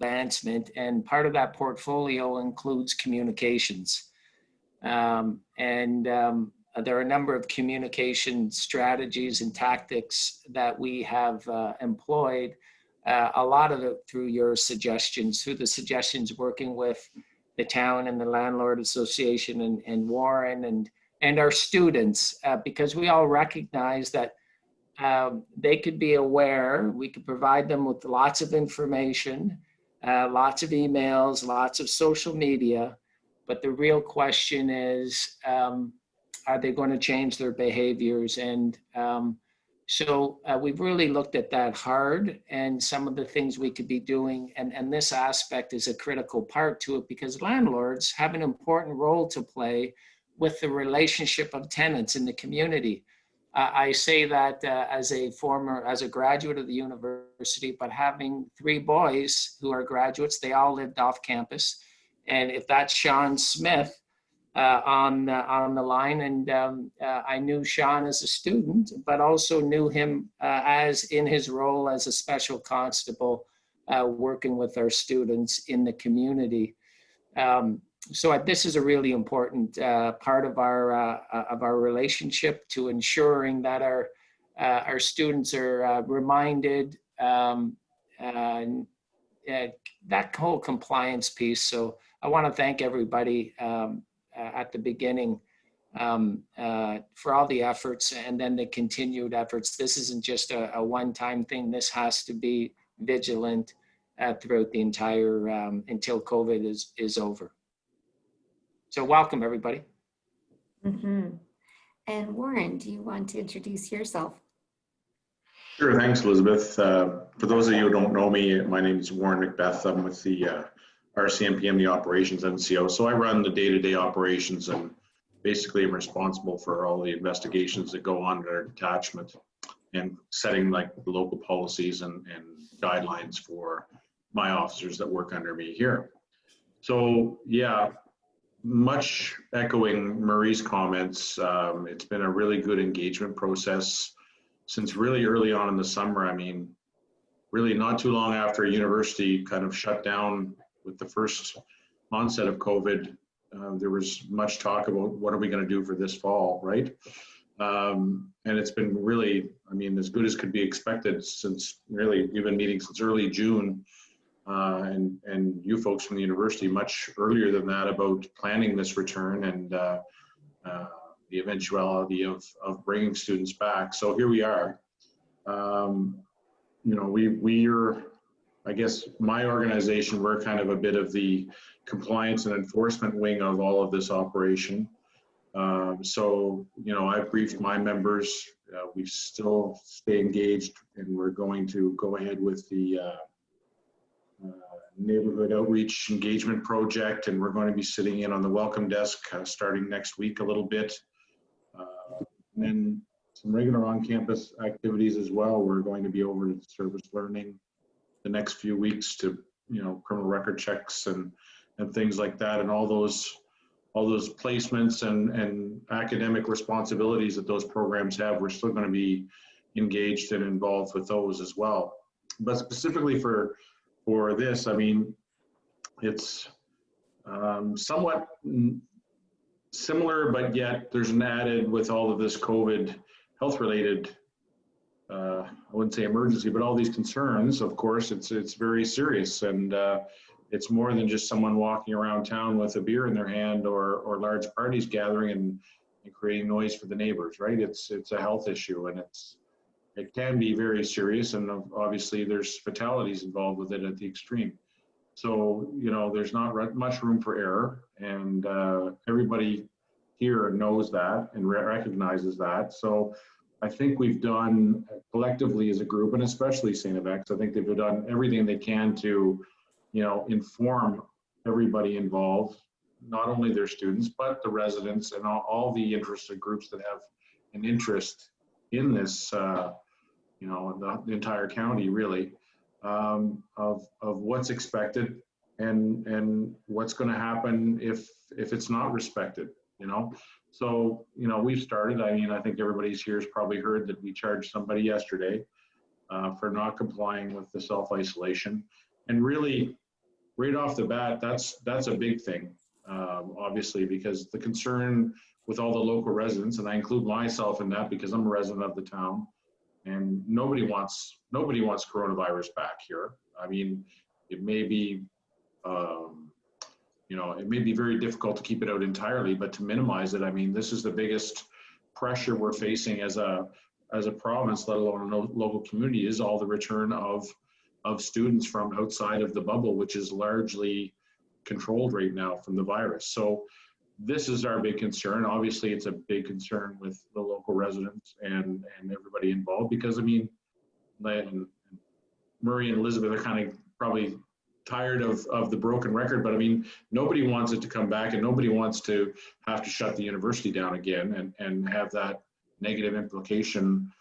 advancement, and part of that portfolio includes communications. There are a number of communication strategies and tactics that we have employed, a lot of it through your suggestions, working with the town and the Landlord Association and Warren and our students, because we all recognize that they could be aware. We could provide them with lots of information, lots of emails, lots of social media, but the real question is, are they going to change their behaviors? And so we've really looked at that hard, and some of the things we could be doing, and this aspect is a critical part to it, because landlords have an important role to play with the relationship of tenants in the community. I say that as a graduate of the university, but having 3 boys who are graduates, they all lived off campus. And if that's Sean Smith on the line, and I knew Sean as a student, but also knew him as in his role as a special constable, working with our students in the community. So this is a really important part of our relationship, to ensuring that our students are reminded, that whole compliance piece. So I want to thank everybody at the beginning for all the efforts, and then the continued efforts. This isn't just a one-time thing. This has to be vigilant throughout the entire until COVID is over. So welcome, everybody. Mm-hmm. And Warren, do you want to introduce yourself? Sure, thanks, Elizabeth. For those of you who don't know me, my name is Warren McBeath. I'm with the RCMPM, the operations NCO. So I run the day-to-day operations, and basically I'm responsible for all the investigations that go on at our detachment, and setting like the local policies and guidelines for my officers that work under me here. So yeah, much echoing Marie's comments, it's been a really good engagement process since really early on in the summer. I mean, really not too long after university kind of shut down with the first onset of COVID, there was much talk about what are we going to do for this fall, right? And it's been really, I mean, as good as could be expected, since really we've been meeting since early June. And you folks from the university much earlier than that about planning this return and the eventuality of bringing students back. So here we are. You know, we're, I guess my organization, we're kind of a bit of the compliance and enforcement wing of all of this operation. So, you know, I've briefed my members. We still stay engaged, and we're going to go ahead with the neighborhood outreach engagement project, and we're going to be sitting in on the welcome desk starting next week a little bit. And then some regular on-campus activities as well. We're going to be over to service learning the next few weeks to, you know, criminal record checks and things like that, and all those placements and academic responsibilities that those programs have. We're still going to be engaged and involved with those as well. But specifically for this, I mean, it's somewhat similar, but yet there's an added, with all of this COVID health-related, I wouldn't say emergency, but all these concerns. Of course, it's very serious, and it's more than just someone walking around town with a beer in their hand, or large parties gathering and creating noise for the neighbors, right? It's a health issue, and it can be very serious, and obviously there's fatalities involved with it at the extreme. So, you know, there's not much room for error, and everybody here knows that and recognizes that. So I think we've done collectively as a group, and especially StFX, I think they've done everything they can to, you know, inform everybody involved, not only their students, but the residents and all the interested groups that have an interest in this, you know, the entire county really, of what's expected and what's going to happen if it's not respected, you know. So, you know, we've started. I mean, I think everybody's here has probably heard that we charged somebody yesterday for not complying with the self-isolation. And really, right off the bat, that's a big thing, obviously, because the concern with all the local residents, and I include myself in that because I'm a resident of the town, and nobody wants coronavirus back here. I mean, it may be, it may be very difficult to keep it out entirely, but to minimize it, I mean, this is the biggest pressure we're facing as a province, let alone a local community, is all the return of students from outside of the bubble, which is largely controlled right now from the virus. So this is our big concern. Obviously, it's a big concern with the local residents and everybody involved, because I mean, Murray and Elizabeth are kind of probably tired of the broken record, but I mean, nobody wants it to come back, and nobody wants to have to shut the university down again and have that negative implication,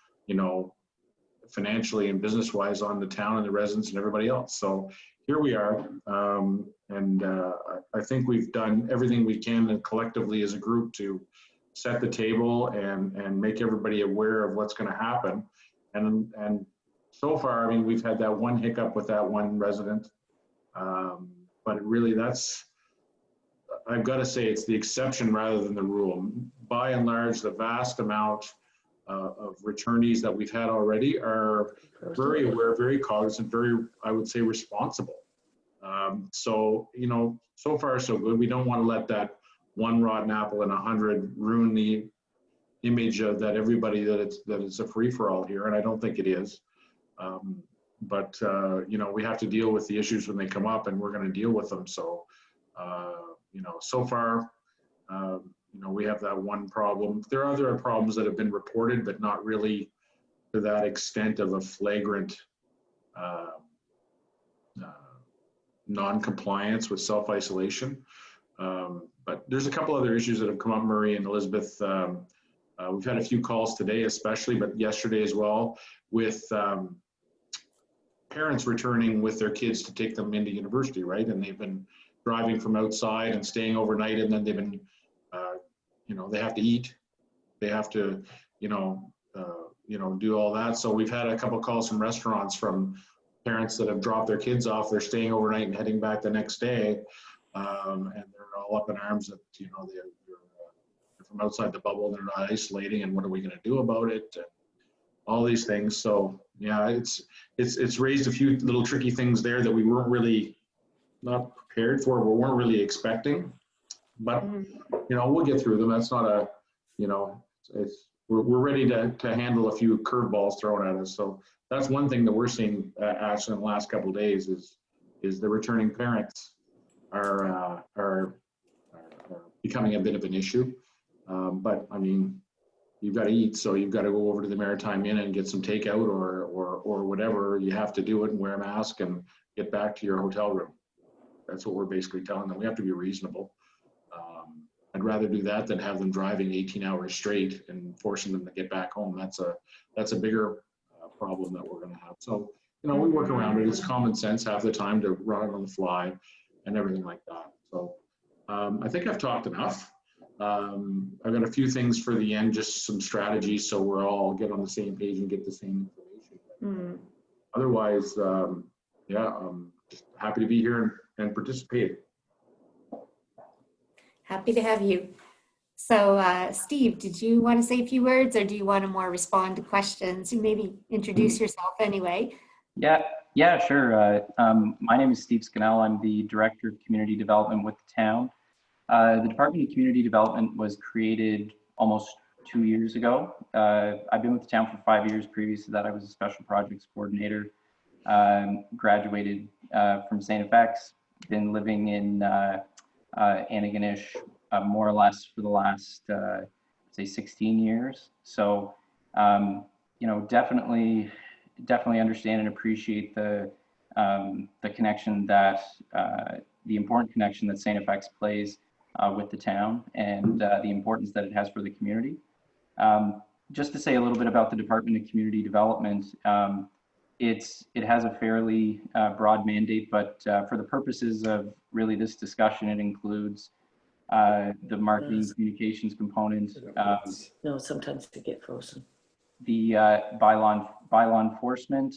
financially and business wise on the town and the residents and everybody else. So here we are. I think we've done everything we can collectively as a group to set the table and make everybody aware of what's going to happen. And so far, I mean, we've had that one hiccup with that one resident. But really, I've got to say, it's the exception rather than the rule. By and large, the vast amount of returnees that we've had already are very aware, very cognizant, very, I would say, responsible. So far so good. We don't want to let that one rotten apple in 100 ruin the image of that everybody that it's a free-for-all here, and I don't think it is. But we have to deal with the issues when they come up, and we're going to deal with them. So so far, we have that one problem. There are other problems that have been reported, but not really to that extent of a flagrant non-compliance with self-isolation. But there's a couple other issues that have come up, Murray and Elizabeth. We've had a few calls today, especially, but yesterday as well, with parents returning with their kids to take them into university, right? And they've been driving from outside and staying overnight, and then they've been, they have to eat, they have to, do all that. So we've had a couple calls from restaurants from parents that have dropped their kids off. They're staying overnight and heading back the next day, and they're all up in arms that they're from outside the bubble. They're not isolating, and what are we going to do about it? And all these things. So yeah, it's raised a few little tricky things there that we weren't really not prepared for, but weren't really expecting. But we'll get through them. That's not a we're ready to handle a few curveballs thrown at us. So that's one thing that we're seeing, Ashley, in the last couple of days is the returning parents are becoming a bit of an issue. But I mean, you've got to eat, so you've got to go over to the Maritime Inn and get some takeout or whatever. You have to do it and wear a mask and get back to your hotel room. That's what we're basically telling them. We have to be reasonable. I'd rather do that than have them driving 18 hours straight and forcing them to get back home. That's a bigger problem that we're going to have. So, we work around it. It's common sense half the time to run it on the fly and everything like that. So I think I've talked enough. I've got a few things for the end, just some strategies so we're all get on the same page and get the same information. Otherwise, I'm just happy to be here and participate. Happy to have you. So Steve, did you want to say a few words, or do you want to more respond to questions? You maybe introduce yourself anyway. Yeah, sure. My name is Steve Scannell. I'm the Director of Community Development with the town. The Department of Community Development was created almost 2 years ago. I've been with the town for 5 years. Previous to that, I was a special projects coordinator. Graduated from StFX, been living in Antigonish more or less for the last, say, 16 years. So, definitely understand and appreciate the connection that, the important connection that StFX plays with the town and the importance that it has for the community. Just to say a little bit about the Department of Community Development, it has a fairly broad mandate, but for the purposes of really this discussion, it includes the marketing communications component. No, sometimes they get frozen. The bylaw enforcement,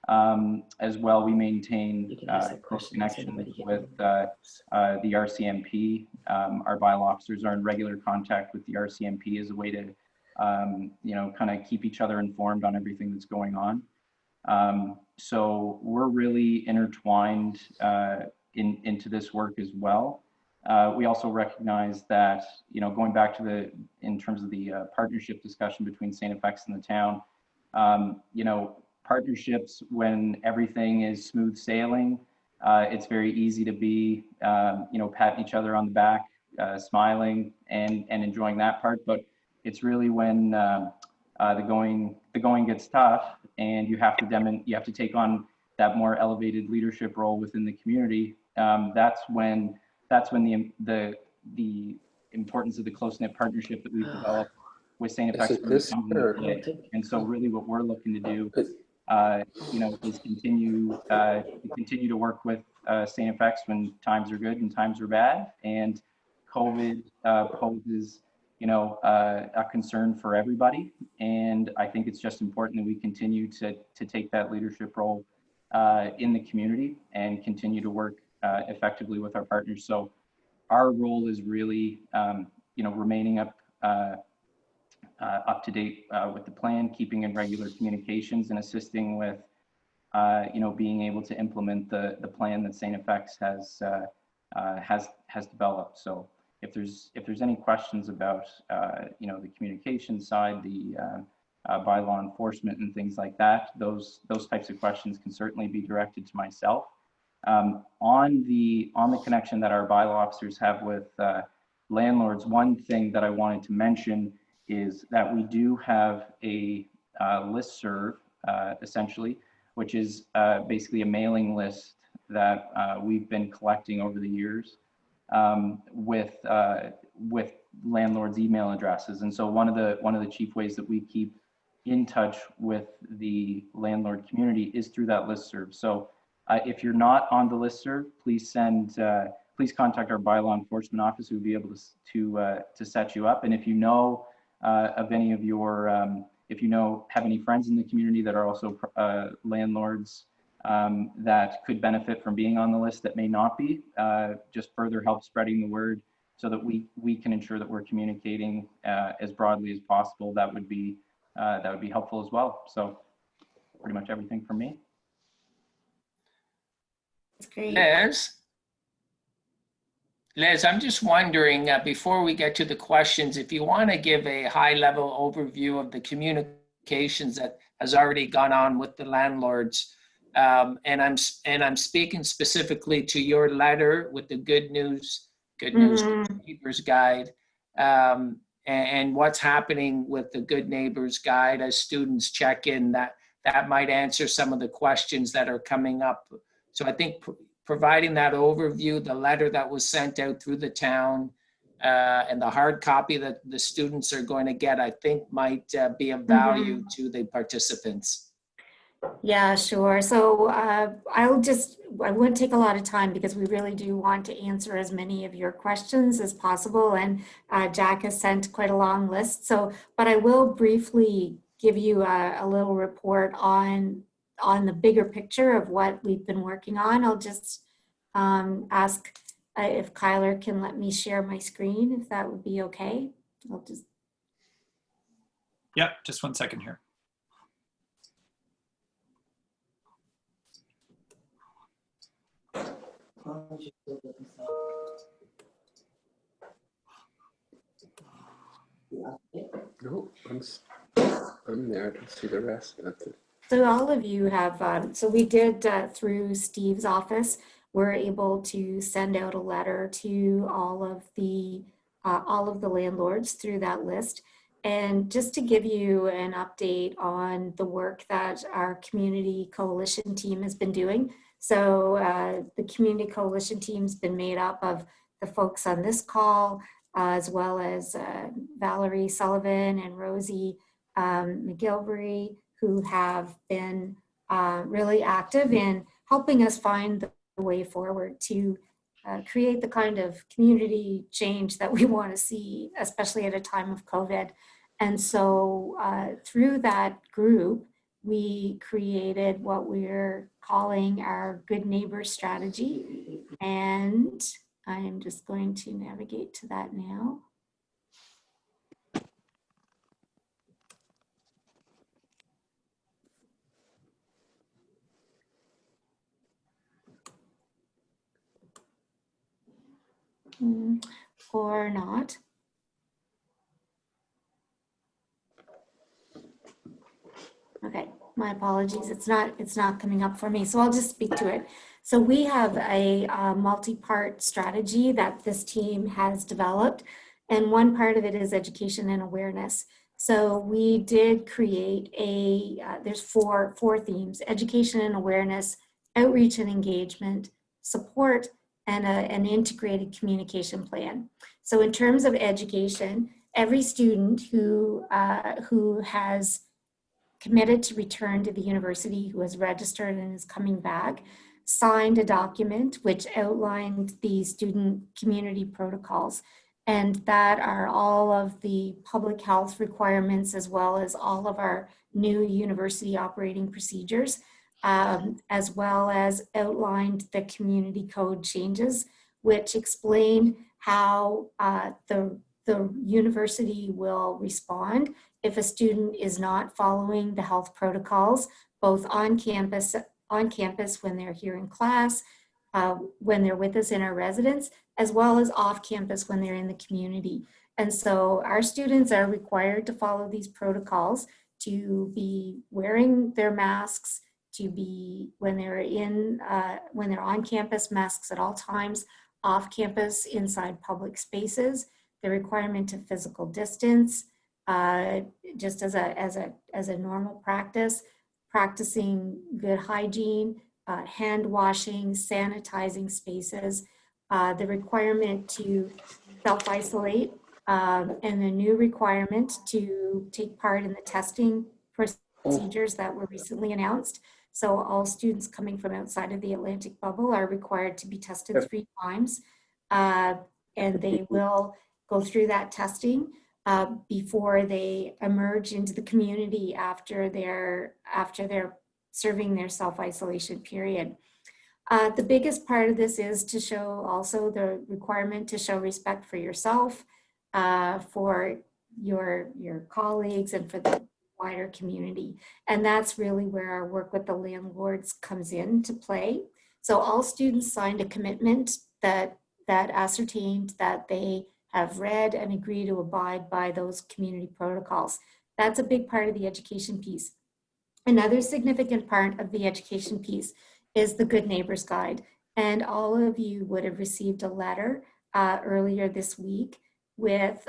As well, we maintain close connections with the RCMP. Our bylaw officers are in regular contact with the RCMP as a way to, kind of keep each other informed on everything that's going on. So we're really intertwined into this work as well. We also recognize that, going back to in terms of the partnership discussion between StFX and the town, partnerships, when everything is smooth sailing, it's very easy to be, patting each other on the back, smiling and enjoying that part. But it's really when the going gets tough and you have to take on that more elevated leadership role within the community. That's when the importance of the close-knit partnership that we've developed with StFX comes into play. And so really what we're looking to do, is continue to work with StFX when times are good and times are bad. And COVID poses, a concern for everybody. And I think it's just important that we continue to take that leadership role in the community and continue to work effectively with our partners. So our role is really, remaining up to date with the plan, keeping in regular communications, and assisting with, being able to implement the plan that StFX has developed. So if there's any questions about, the communication side, the bylaw enforcement and things like that, those types of questions can certainly be directed to myself. On the connection that our bylaw officers have with landlords, one thing that I wanted to mention is that we do have a listserv, essentially, which is basically a mailing list that we've been collecting over the years with landlords' email addresses. And so one of the chief ways that we keep in touch with the landlord community is through that listserv. So if you're not on the listserv, please contact our bylaw enforcement office, who will be able to set you up. And if you know of any of your, have any friends in the community that are also landlords that could benefit from being on the list that may not be, just further help spreading the word so that we can ensure that we're communicating as broadly as possible. That would be helpful as well. So pretty much everything from me. That's great. Liz, I'm just wondering, before we get to the questions, if you want to give a high-level overview of the communications that has already gone on with the landlords, and I'm speaking specifically to your letter with the Good News Neighbors Guide, and what's happening with the Good Neighbors Guide as students check in. That might answer some of the questions that are coming up. So I think providing that overview, the letter that was sent out through the town, and the hard copy that the students are going to get, I think might be of value to the participants. Yeah, sure. So I wouldn't take a lot of time because we really do want to answer as many of your questions as possible. And Jack has sent quite a long list. So, but I will briefly give you a little report on the bigger picture of what we've been working on. I'll just ask if Kyler can let me share my screen, if that would be okay. I'll just. Yep, just 1 second here. No, I'm there. I don't see the rest. That's it. So all of you have, so we did through Steve's office, we're able to send out a letter to all of the landlords through that list. And just to give you an update on the work that our community coalition team has been doing. So the community coalition team's been made up of the folks on this call, as well as Valerie Sullivan and Rosie McGilvery, who have been really active in helping us find the way forward to create the kind of community change that we want to see, especially at a time of COVID. And so through that group, we created what we're calling our Good Neighbor strategy. And I am just going to navigate to that now. Or not. Okay, my apologies. It's not coming up for me. So I'll just speak to it. So we have a multi-part strategy that this team has developed. And one part of it is education and awareness. So we did create there's four themes: education and awareness, outreach and engagement, support, and an integrated communication plan. So in terms of education, every student who has committed to return to the university, who has registered and is coming back, signed a document which outlined the student community protocols. And that are all of the public health requirements, as well as all of our new university operating procedures, as well as outlined the community code changes, which explain how the university will respond if a student is not following the health protocols, both on campus when they're here in class, when they're with us in our residence, as well as off campus when they're in the community. And so our students are required to follow these protocols, to be wearing their masks, to be, when they're on campus, masks at all times, off campus, inside public spaces, the requirement of physical distance, just as a normal practice, practicing good hygiene, hand washing, sanitizing spaces, the requirement to self-isolate, and a new requirement to take part in the testing procedures that were recently announced. So all students coming from outside of the Atlantic bubble are required to be tested 3 times, and they will go through that testing before they emerge into the community after they're serving their self-isolation period. The biggest part of this is to show also the requirement to show respect for yourself, for your colleagues, and for the wider community. And that's really where our work with the landlords comes into play. So all students signed a commitment that ascertained that they have read and agree to abide by those community protocols. That's a big part of the education piece. Another significant part of the education piece is the Good Neighbors Guide. And all of you would have received a letter earlier this week with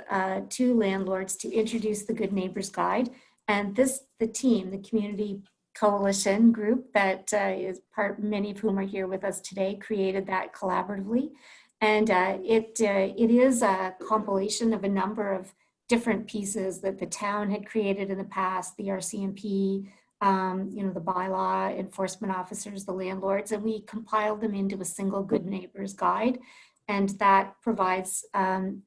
2 landlords to introduce the Good Neighbors Guide. And the team, the community coalition group that is many of whom are here with us today, created that collaboratively. And it is a compilation of a number of different pieces that the town had created in the past, the RCMP, the bylaw enforcement officers, the landlords, and we compiled them into a single Good Neighbors Guide. And that provides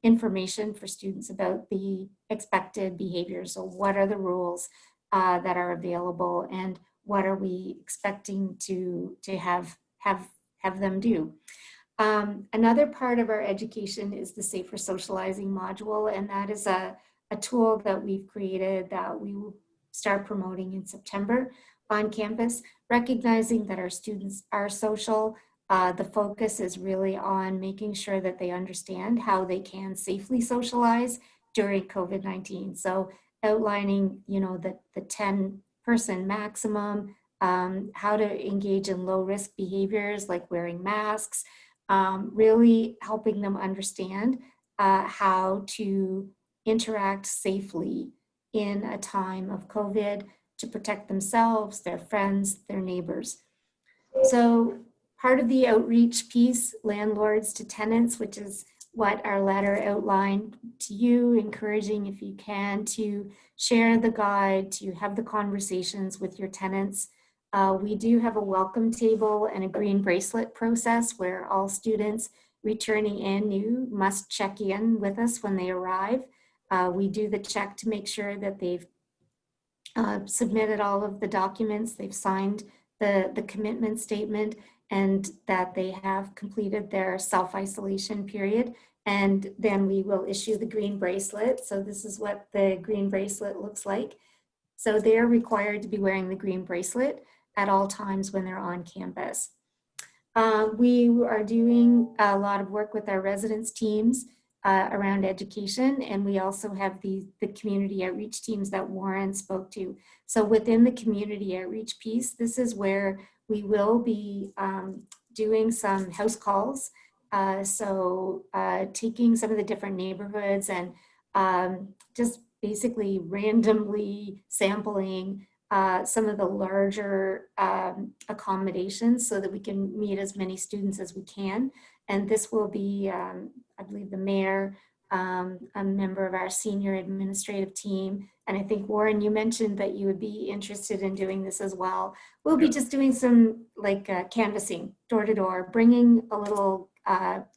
information for students about the expected behaviors. So what are the rules that are available, and what are we expecting to have them do? Another part of our education is the Safer Socializing module, and that is a tool that we've created that we will start promoting in September on campus, recognizing that our students are social. The focus is really on making sure that they understand how they can safely socialize during COVID-19. So outlining, the 10-person maximum, how to engage in low-risk behaviors like wearing masks, really helping them understand how to interact safely in a time of COVID to protect themselves, their friends, their neighbors. So part of the outreach piece, landlords to tenants, which is what our letter outlined to you, encouraging, if you can, to share the guide, to have the conversations with your tenants. We do have a welcome table and a green bracelet process where all students returning in new must check in with us when they arrive. We do the check to make sure that they've submitted all of the documents. They've signed the commitment statement, and that they have completed their self-isolation period. And then we will issue the green bracelet. So this is what the green bracelet looks like. So they're required to be wearing the green bracelet at all times when they're on campus. We are doing a lot of work with our residence teams around education, and we also have the community outreach teams that Warren spoke to. So within the community outreach piece, this is where we will be doing some house calls. Taking some of the different neighborhoods and just basically randomly sampling some of the larger accommodations so that we can meet as many students as we can. And this will be, I believe, the mayor, a member of our senior administrative team. And I think, Warren, you mentioned that you would be interested in doing this as well. We'll be just doing some like canvassing door to door, bringing a little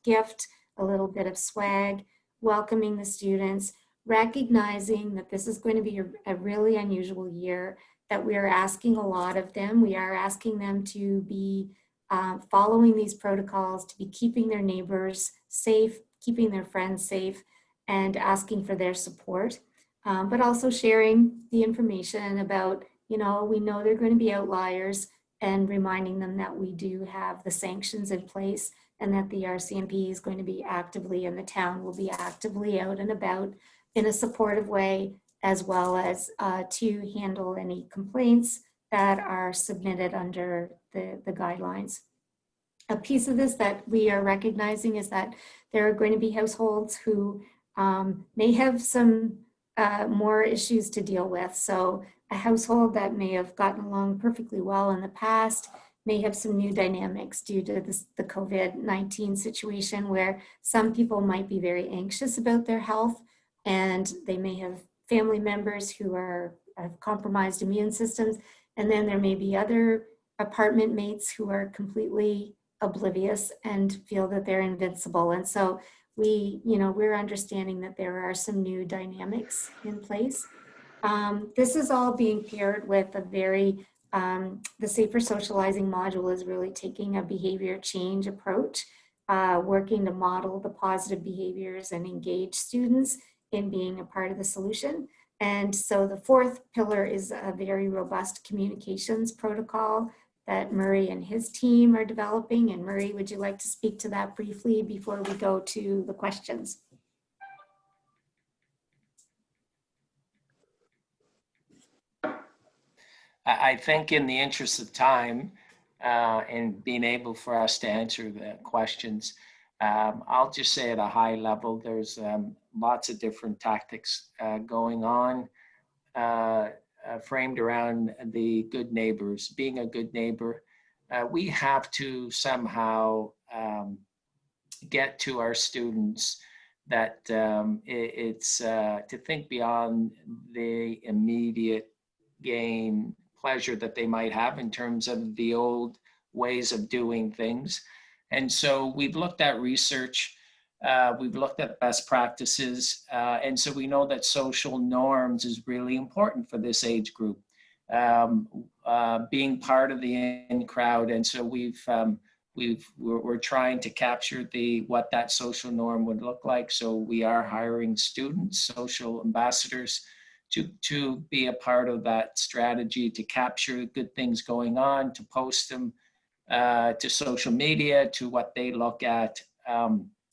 gift, a little bit of swag, welcoming the students, recognizing that this is going to be a really unusual year, that we are asking a lot of them. We are asking them to be following these protocols, to be keeping their neighbors safe, keeping their friends safe, and asking for their support. But also sharing the information about, we know they're going to be outliers, and reminding them that we do have the sanctions in place, and that the RCMP is going to be actively, and the town will be actively out and about in a supportive way, as well as to handle any complaints that are submitted under the guidelines. A piece of this that we are recognizing is that there are going to be households who may have some more issues to deal with. So a household that may have gotten along perfectly well in the past may have some new dynamics due to the COVID-19 situation, where some people might be very anxious about their health, and they may have family members who have compromised immune systems. And then there may be other apartment mates who are completely oblivious and feel that they're invincible. And so we're understanding that there are some new dynamics in place. This is all being paired with a very, the Safer Socializing module is really taking a behavior change approach, working to model the positive behaviors and engage students in being a part of the solution. And so the fourth pillar is a very robust communications protocol that Murray and his team are developing. And Murray, would you like to speak to that briefly before we go to the questions? I think in the interest of time and being able for us to answer the questions, I'll just say at a high level, there's lots of different tactics going on, framed around the good neighbors, being a good neighbor. We have to somehow get to our students that it's to think beyond the immediate gain pleasure that they might have in terms of the old ways of doing things. And so we've looked at research, we've looked at best practices, and so we know that social norms is really important for this age group, being part of the in crowd. And so we're trying to capture what that social norm would look like. So we are hiring students, social ambassadors, to be a part of that strategy, to capture good things going on, to post them to social media, to what they look at.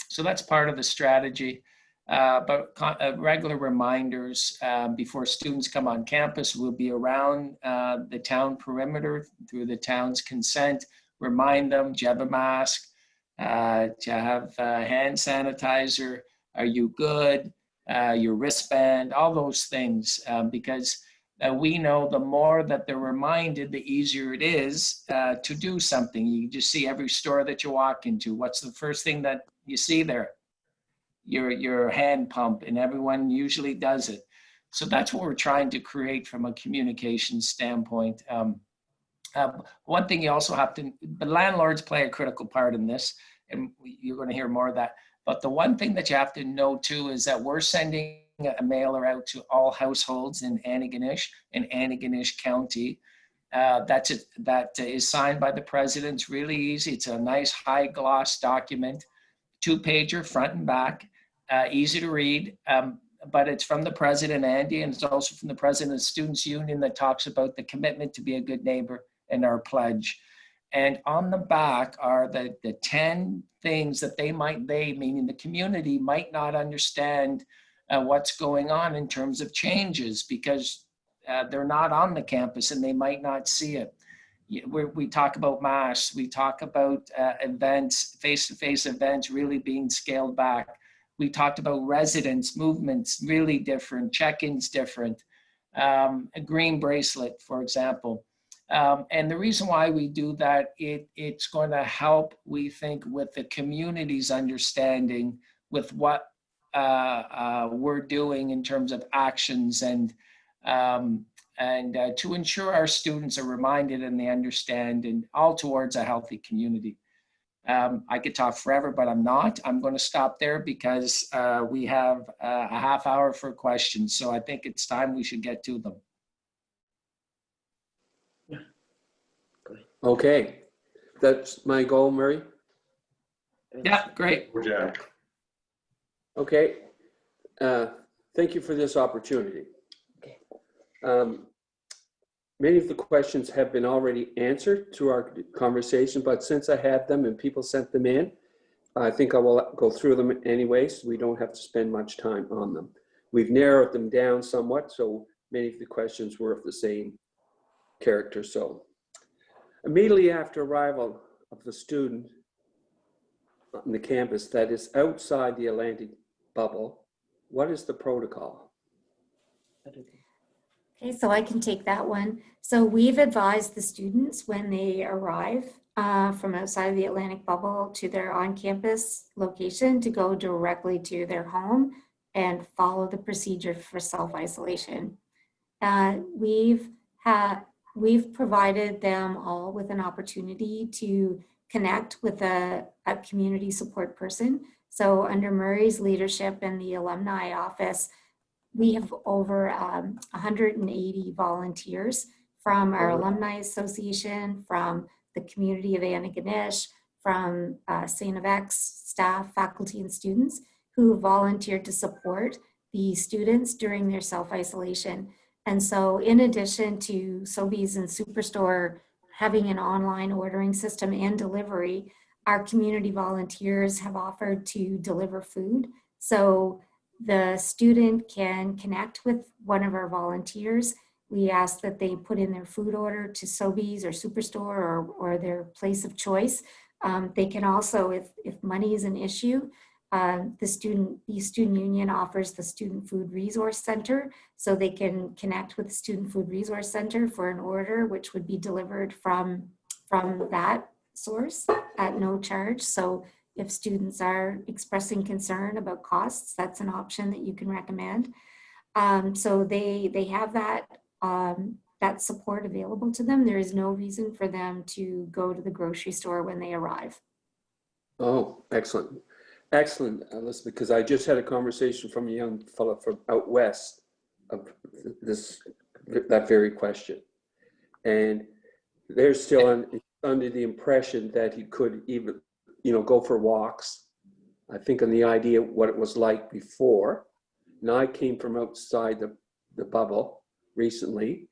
So that's part of the strategy. But regular reminders before students come on campus. We'll be around the town perimeter through the town's consent. Remind them, do you have a mask? Do you have hand sanitizer? Are you good? Your wristband, all those things, because we know the more that they're reminded, the easier it is to do something. You just see every store that you walk into, what's the first thing that you see there? Your hand pump, and everyone usually does it. So that's what we're trying to create from a communication standpoint. One thing you also have to, the landlords play a critical part in this, and you're going to hear more of that. But the one thing that you have to know too is that we're sending a mailer out to all households in Antigonish and Antigonish County. That is signed by the president. It's really easy. It's a nice high gloss document, 2-pager front and back, easy to read. But it's from the president, Andy, and it's also from the president of the Students' Union that talks about the commitment to be a good neighbor and our pledge. And on the back are the 10 things that they, meaning the community, might not understand what's going on in terms of changes, because they're not on the campus and they might not see it. We talk about masks, we talk about events, face-to-face events really being scaled back. We talked about residents, movements, really different, check-ins different, a green bracelet, for example. And the reason why we do that, it's going to help, we think, with the community's understanding with what we're doing in terms of actions, and to ensure our students are reminded and they understand, and all towards a healthy community. I could talk forever, but I'm not. I'm going to stop there because we have a half hour for questions. So I think it's time we should get to them. Okay, that's my goal, Murray. Yeah, great. Jack. Okay, thank you for this opportunity. Many of the questions have been already answered through our conversation, but since I have them and people sent them in, I think I will go through them anyways. So we don't have to spend much time on them. We've narrowed them down somewhat, so many of the questions were of the same character. So immediately after arrival of the student on the campus that is outside the Atlantic bubble, what is the protocol? Okay, so I can take that one. So we've advised the students when they arrive from outside of the Atlantic bubble to their on-campus location to go directly to their home and follow the procedure for self-isolation. We've provided them all with an opportunity to connect with a community support person. So under Murray's leadership and the alumni office, we have over 180 volunteers from our alumni association, from the community of Antigonish, from StFX staff, faculty, and students who volunteered to support the students during their self-isolation. And so in addition to Sobeys and Superstore having an online ordering system and delivery, our community volunteers have offered to deliver food. So the student can connect with one of our volunteers. We ask that they put in their food order to Sobeys or Superstore or their place of choice. They can also, if money is an issue, the student union offers the Student Food Resource Center, so they can connect with the Student Food Resource Center for an order, which would be delivered from that source at no charge. So if students are expressing concern about costs, that's an option that you can recommend. So they have that support available to them. There is no reason for them to go to the grocery store when they arrive. Oh, excellent. Excellent, Elizabeth, because I just had a conversation from a young fellow from out west of that very question. And they're still under the impression that he could even go for walks. I think on the idea of what it was like before. Now I came from outside the bubble recently,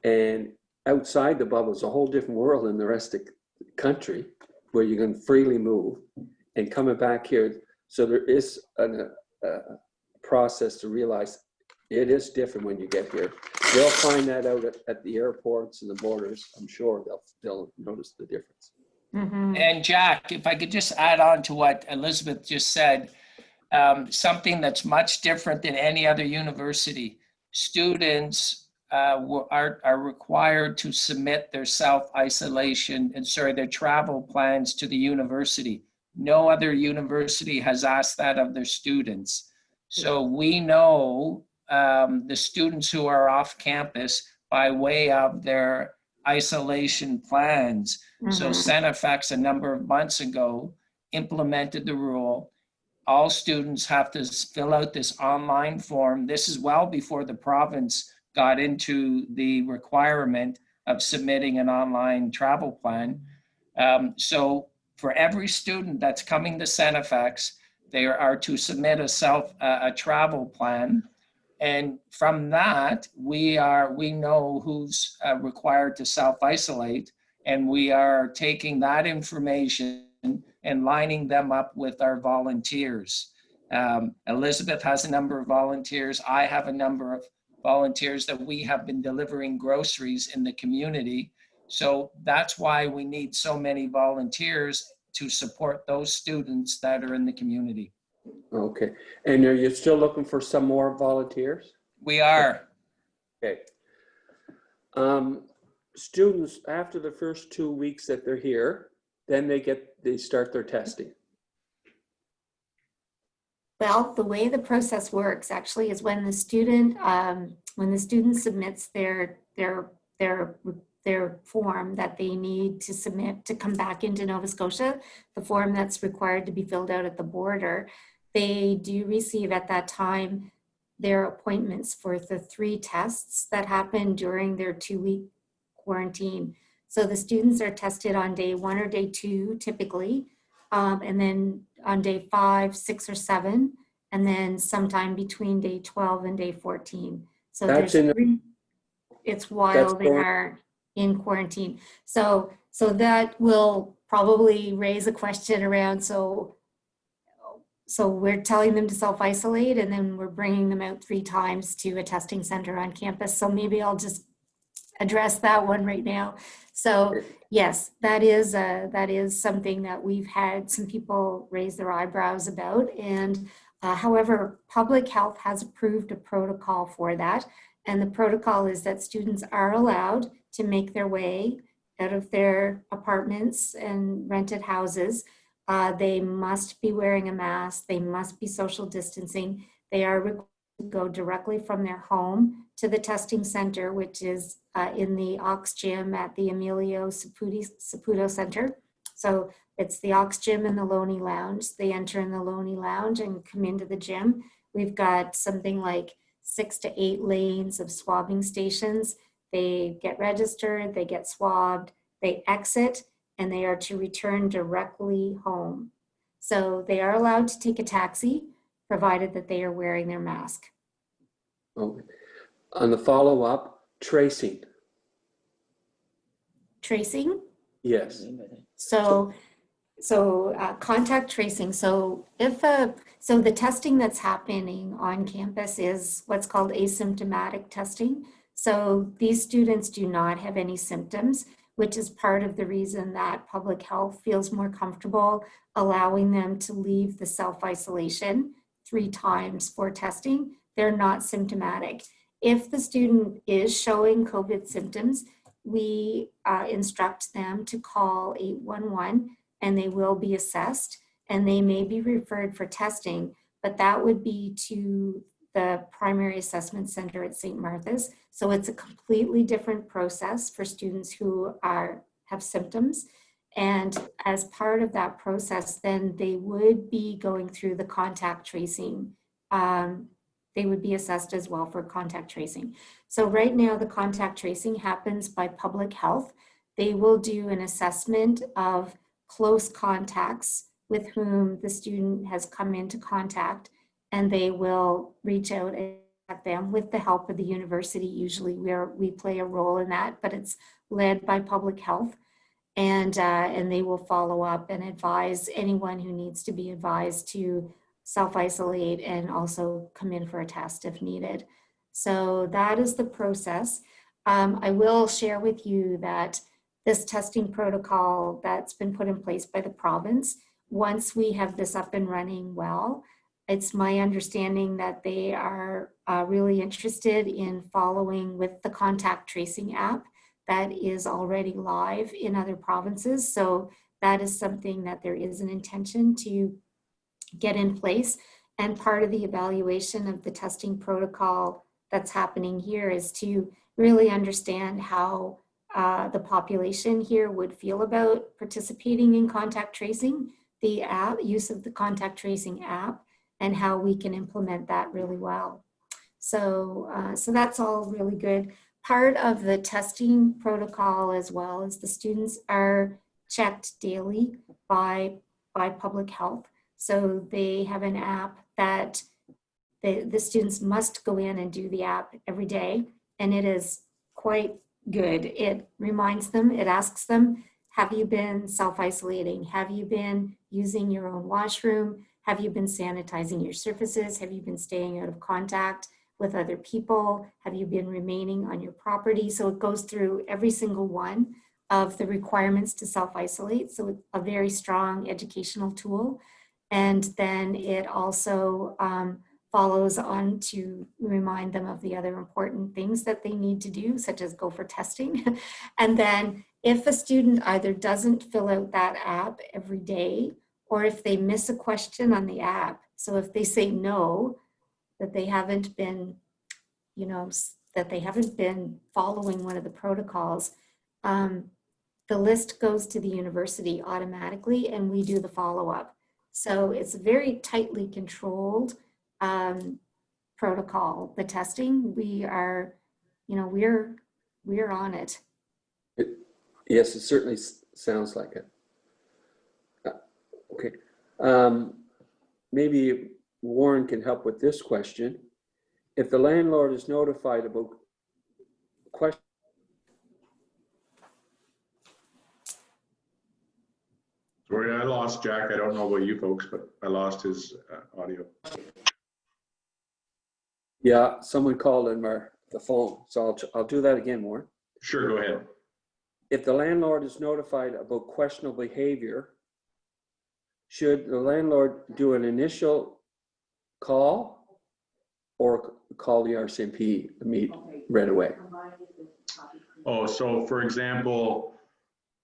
and outside the bubble is a whole different world in the rest of the country where you can freely move, and coming back here. So there is a process to realize it is different when you get here. They'll find that out at the airports and the borders. I'm sure they'll notice the difference. Mm-hmm. And Jack, if I could just add on to what Elizabeth just said, something that's much different than any other university. Students are required to submit their self-isolation their travel plans to the university. No other university has asked that of their students. So we know the students who are off campus by way of their isolation plans. So StFX a number of months ago implemented the rule. all students have to fill out this online form. This is well before the province got into the requirement of submitting an online travel plan. So for every student that's coming to StFX, they are to submit a travel plan. And from that, we know who's required to self-isolate, and we are taking that information and lining them up with our volunteers. Elizabeth has a number of volunteers. I have a number of volunteers that we have been delivering groceries in the community. So that's why we need so many volunteers to support those students that are in the community. Okay. And are you still looking for some more volunteers? We are. Okay. Students, after the first 2 weeks that they're here, then they start their testing. Well, the way the process works actually is when the student submits their form that they need to submit to come back into Nova Scotia, the form that's required to be filled out at the border, they do receive at that time their appointments for the 3 tests that happen during their 2-week quarantine. So the students are tested on day 1 or day 2 typically, and then on day 5, 6, or 7, and then sometime between day 12 and day 14. So it's while they are in quarantine. So that will probably raise a question around, so we're telling them to self-isolate, and then we're bringing them out 3 times to a testing center on campus. So maybe I'll just address that one right now. So yes, that is something that we've had some people raise their eyebrows about. And however, public health has approved a protocol for that. And the protocol is that students are allowed to make their way out of their apartments and rented houses. They must be wearing a mask. They must be social distancing. They are required to go directly from their home to the testing center, which is in the Aux Gym at the Emilio Saputo Center. So it's the Aux Gym and the Loney Lounge. They enter in the Loney Lounge and come into the gym. We've got something like 6 to 8 lanes of swabbing stations. They get registered, they get swabbed, they exit, and they are to return directly home. So they are allowed to take a taxi, provided that they are wearing their mask. Okay. On the follow-up, tracing. Tracing? Yes. So contact tracing. So so the testing that's happening on campus is what's called asymptomatic testing. So these students do not have any symptoms, which is part of the reason that public health feels more comfortable allowing them to leave the self-isolation 3 times for testing. They're not symptomatic. If the student is showing COVID symptoms, we instruct them to call 811 and they will be assessed and they may be referred for testing, but that would be to the primary assessment center at St. Martha's. So it's a completely different process for students who have symptoms. And as part of that process, then they would be going through the contact tracing. They would be assessed as well for contact tracing. So right now the contact tracing happens by public health. They will do an assessment of close contacts with whom the student has come into contact, and they will reach out at them with the help of the university. Usually we play a role in that, but it's led by public health. And they will follow up and advise anyone who needs to be advised to self-isolate and also come in for a test if needed. So that is the process. I will share with you that this testing protocol that's been put in place by the province, once we have this up and running well, it's my understanding that they are really interested in following with the contact tracing app that is already live in other provinces. So that is something that there is an intention to get in place. And part of the evaluation of the testing protocol that's happening here is to really understand how the population here would feel about participating in contact tracing. the app, use of the contact tracing app, and how we can implement that really well. So, so that's all really good. Part of the testing protocol as well is the students are checked daily by public health. So they have an app that the students must go in and do the app every day. And it is quite good. It reminds them, it asks them, have you been self-isolating? Have you been using your own washroom? Have you been sanitizing your surfaces? Have you been staying out of contact with other people? Have you been remaining on your property? So it goes through every single one of the requirements to self-isolate. So it's a very strong educational tool. And then it also follows on to remind them of the other important things that they need to do, such as go for testing. And then if a student either doesn't fill out that app every day, or if they miss a question on the app, so if they say no, that they haven't been, you know, that they haven't been following one of the protocols, the list goes to the university automatically and we do the follow-up. So it's a very tightly controlled protocol. The testing, we are, you know, we're on it. Yes, it certainly sounds like it. Okay. Maybe Warren can help with this question. If the landlord is notified about question. Sorry, I lost Jack. I don't know about you folks, but I lost his audio. Yeah, someone called in the phone, so I'll do that again, Warren. Sure, go ahead. If the landlord is notified about questionable behavior, should the landlord do an initial call or call the RCMP right away? Oh, so for example,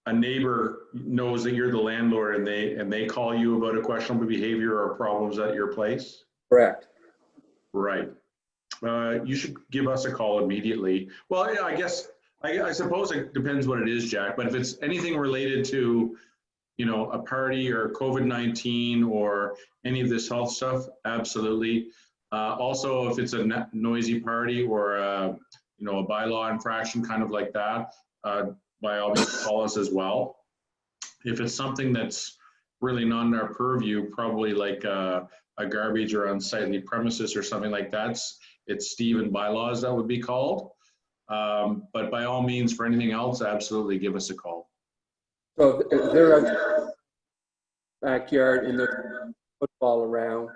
a neighbor knows that you're the landlord and they call you about a questionable behavior or problems at your place? Correct. Right. You should give us a call immediately. Well, yeah, I suppose it depends what it is, Jack, but if it's anything related to, you know, a party or COVID-19 or any of this health stuff, absolutely. Also, if it's a noisy party or you know, a bylaw infraction kind of like that, by all means call us as well. If it's something that's really not in our purview, probably like a garbage or unsightly premises or something like that, it's Steve and bylaws that would be called. But by all means, for anything else, absolutely give us a call. So if they're in the backyard and there's football around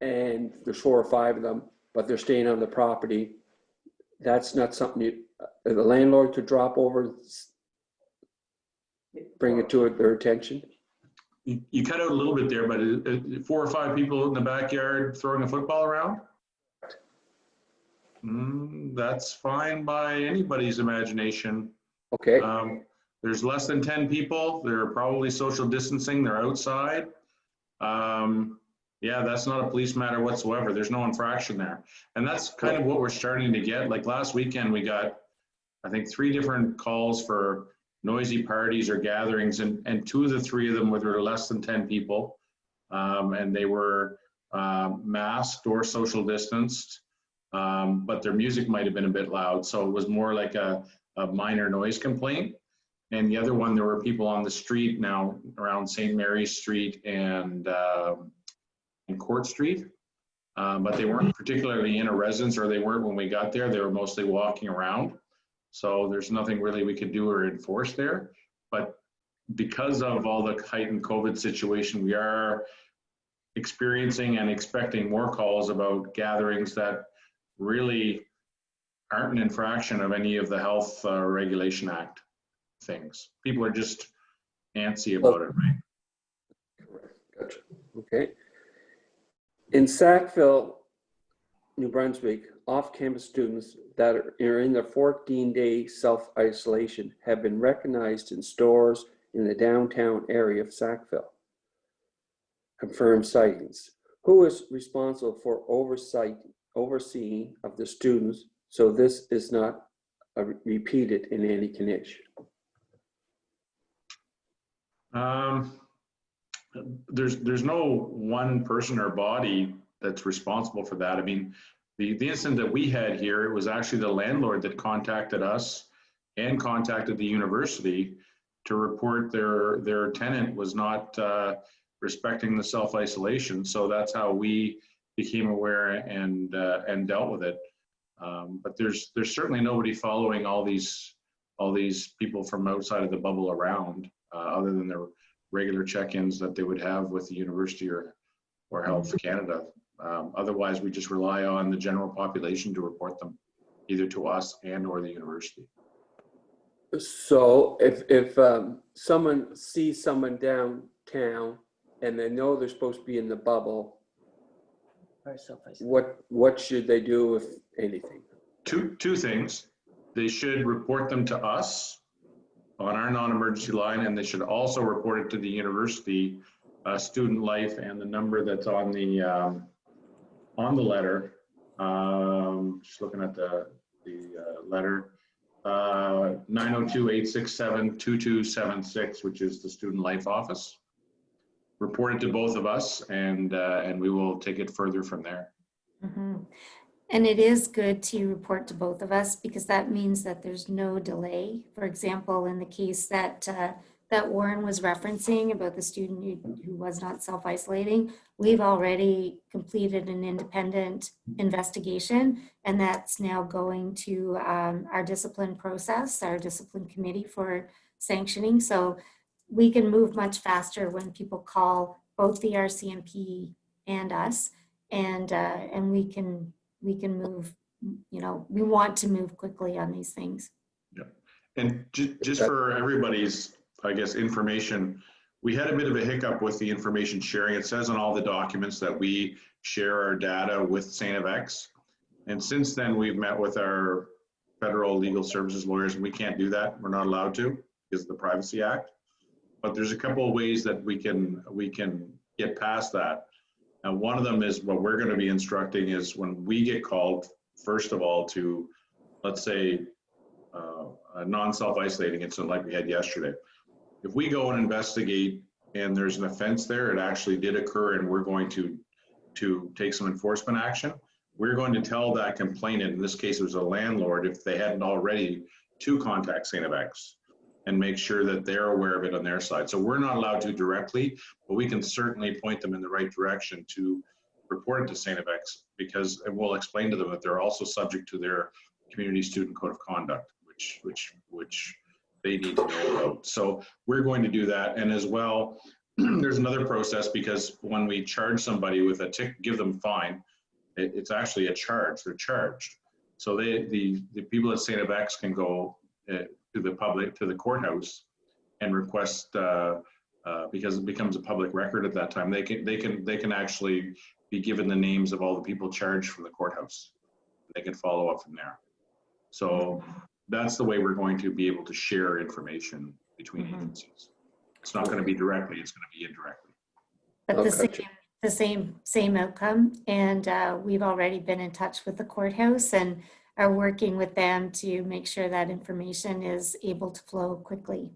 and there's 4 or 5 of them, but they're staying on the property, that's not something the landlord could drop over, bring it to their attention? You cut out a little bit there, but 4 or 5 people in the backyard throwing a football around? That's fine by anybody's imagination. Okay. There's less than 10 people. They're probably social distancing. They're outside. Yeah, that's not a police matter whatsoever. There's no infraction there. And that's kind of what we're starting to get. Like last weekend, we got, I think, 3 different calls for noisy parties or gatherings, and 2 of the 3 of them were less than 10 people. And they were masked or social distanced, but their music might have been a bit loud. So it was more like a minor noise complaint. And the other one, there were people on the street now around St. Mary's Street and Court Street, but they weren't particularly in a residence, or they weren't when we got there. They were mostly walking around. So there's nothing really we could do or enforce there. But because of all the heightened COVID situation, we are experiencing and expecting more calls about gatherings that really aren't an infraction of any of the Health Regulation Act things. People are just antsy about it, right? Gotcha. Okay. In Sackville, New Brunswick, off-campus students that are in their 14-day self-isolation have been recognized in stores in the downtown area of Sackville. Confirmed sightings. Who is responsible for overseeing of the students so this is not repeated in any condition? there's no one person or body that's responsible for that. I mean, the incident that we had here, it was actually the landlord that contacted us and contacted the university to report their tenant was not respecting the self-isolation. So that's how we became aware and dealt with it. But there's certainly nobody following all these people from outside of the bubble around, other than their regular check-ins that they would have with the university or Health Canada. Otherwise, we just rely on the general population to report them, either to us and or the university. So if someone sees someone downtown and they know they're supposed to be in the bubble, what should they do, if anything? Two things. They should report them to us on our non-emergency line, and they should also report it to the university student life, and the number that's on the letter. Just looking at the letter, 902-867-2276, which is the student life office. Report it to both of us, and we will take it further from there. Mm-hmm. And it is good to report to both of us, because that means that there's no delay. For example, in the case that that Warren was referencing about the student who was not self-isolating, we've already completed an independent investigation, and that's now going to our discipline process, our discipline committee for sanctioning. So we can move much faster when people call both the RCMP and us, and we can move, you know, we want to move quickly on these things. Yeah. And just for everybody's, I guess, information, we had a bit of a hiccup with the information sharing. It says on all the documents that we share our data with StFX. And since then, we've met with our federal legal services lawyers, and we can't do that. We're not allowed to because of the Privacy Act. But there's a couple of ways that we can get past that. And one of them is what we're going to be instructing is when we get called, first of all, to, let's say, a non-self-isolating incident like we had yesterday. If we go and investigate and there's an offense there, it actually did occur, and we're going to take some enforcement action, we're going to tell that complainant, in this case it was a landlord, if they hadn't already, to contact StFX and make sure that they're aware of it on their side. So we're not allowed to directly, but we can certainly point them in the right direction to report it to StFX, because, and we'll explain to them that they're also subject to their community student code of conduct, which they need to know about. So we're going to do that. And as well, there's another process, because when we charge somebody with a ticket, give them a fine, it's actually a charge. They're charged. So the people at StFX can go to the public, to the courthouse, and request because it becomes a public record at that time. They can actually be given the names of all the people charged from the courthouse. They can follow up from there. So that's the way we're going to be able to share information between agencies. It's not going to be directly; it's going to be indirectly. But the same outcome. And we've already been in touch with the courthouse and are working with them to make sure that information is able to flow quickly.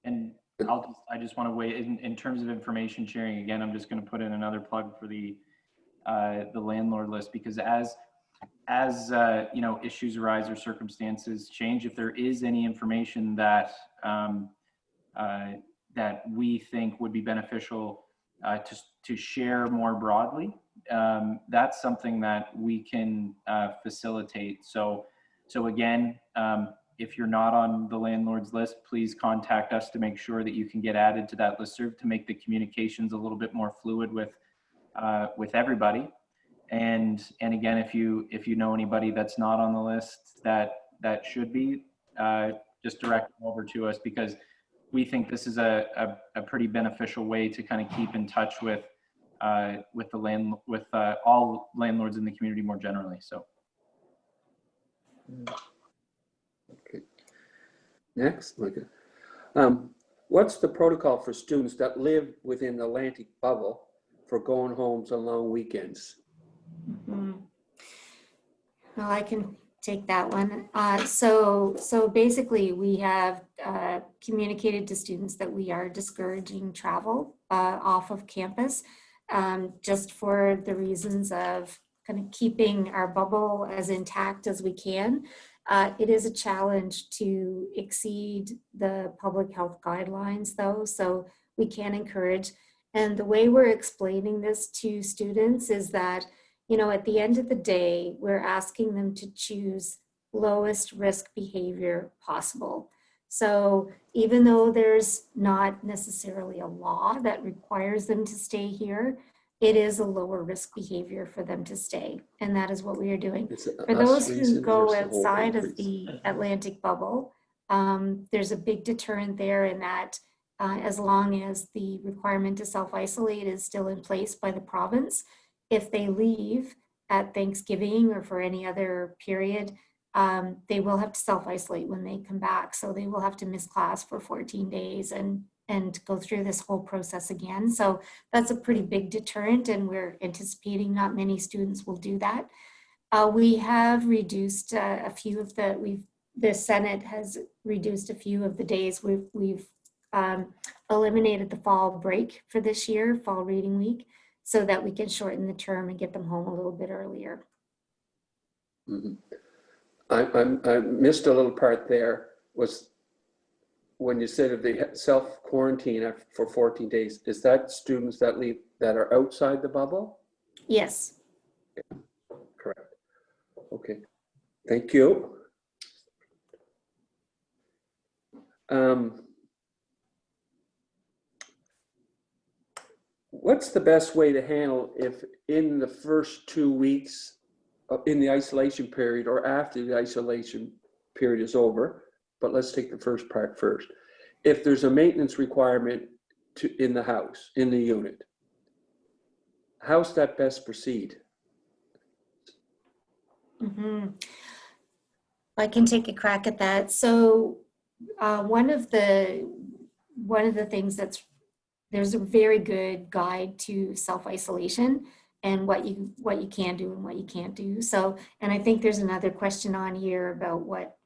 And I just want to weigh in terms of information sharing. Again, I'm just going to put in another plug for the landlord list, because as you know, issues arise or circumstances change, if there is any information that that we think would be beneficial to share more broadly, that's something that we can facilitate. So again, if you're not on the landlord's list, please contact us to make sure that you can get added to that listserv, to make the communications a little bit more fluid with everybody. And again, if you know anybody that's not on the list that should be, just direct them over to us, because we think this is a pretty beneficial way to kind of keep in touch with all landlords in the community more generally. So. Okay. Next, Micah. What's the protocol for students that live within the Atlantic bubble for going homes on long weekends? Well, I can take that one. So basically we have communicated to students that we are discouraging travel off of campus, just for the reasons of kind of keeping our bubble as intact as we can. It is a challenge to exceed the public health guidelines though, so we can encourage. And the way we're explaining this to students is that, you know, at the end of the day, we're asking them to choose lowest risk behavior possible. So even though there's not necessarily a law that requires them to stay here, it is a lower risk behavior for them to stay. And that is what we are doing. For those who go outside of the Atlantic bubble, there's a big deterrent there in that as long as the requirement to self-isolate is still in place by the province, if they leave at Thanksgiving or for any other period, they will have to self-isolate when they come back. So they will have to miss class for 14 days and go through this whole process again. So that's a pretty big deterrent, and we're anticipating not many students will do that. We have reduced a few of the Senate has reduced a few of the days. We've eliminated the fall break for this year, fall reading week, so that we can shorten the term and get them home a little bit earlier. Mm-hmm. I missed a little part there, was when you said if they self-quarantine for 14 days, is that students that leave that are outside the bubble? Yes. Yeah, correct. Okay, thank you. What's the best way to handle if in the first 2 weeks in the isolation period or after the isolation period is over, but let's take the first part first. If there's a maintenance requirement in the house, in the unit, how's that best proceed? Mm-hmm. I can take a crack at that. So one of the things there's a very good guide to self-isolation and what you can do and what you can't do. So, and I think there's another question on here about what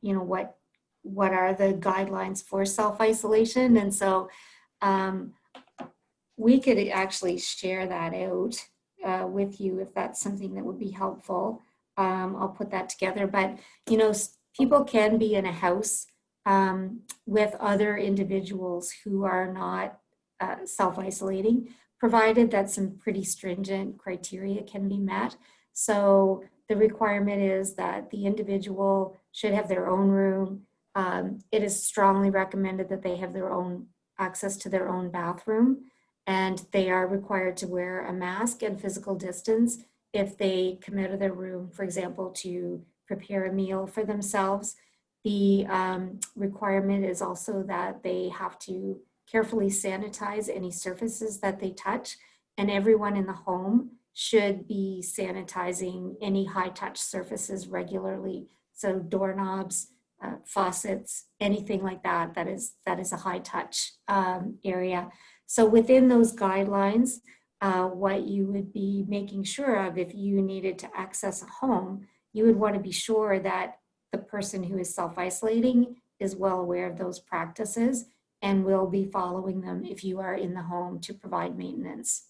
are the guidelines for self-isolation. And so we could actually share that out with you if that's something that would be helpful. I'll put that together, but people can be in a house with other individuals who are not self-isolating, provided that some pretty stringent criteria can be met. So the requirement is that the individual should have their own room. It is strongly recommended that they have their own access to their own bathroom, and they are required to wear a mask and physical distance if they come out of their room, for example, to prepare a meal for themselves. The requirement is also that they have to carefully sanitize any surfaces that they touch, and everyone in the home should be sanitizing any high-touch surfaces regularly. So doorknobs, faucets, anything like that, that is a high-touch area. So within those guidelines, what you would be making sure of if you needed to access a home, you would want to be sure that the person who is self-isolating is well aware of those practices and will be following them if you are in the home to provide maintenance.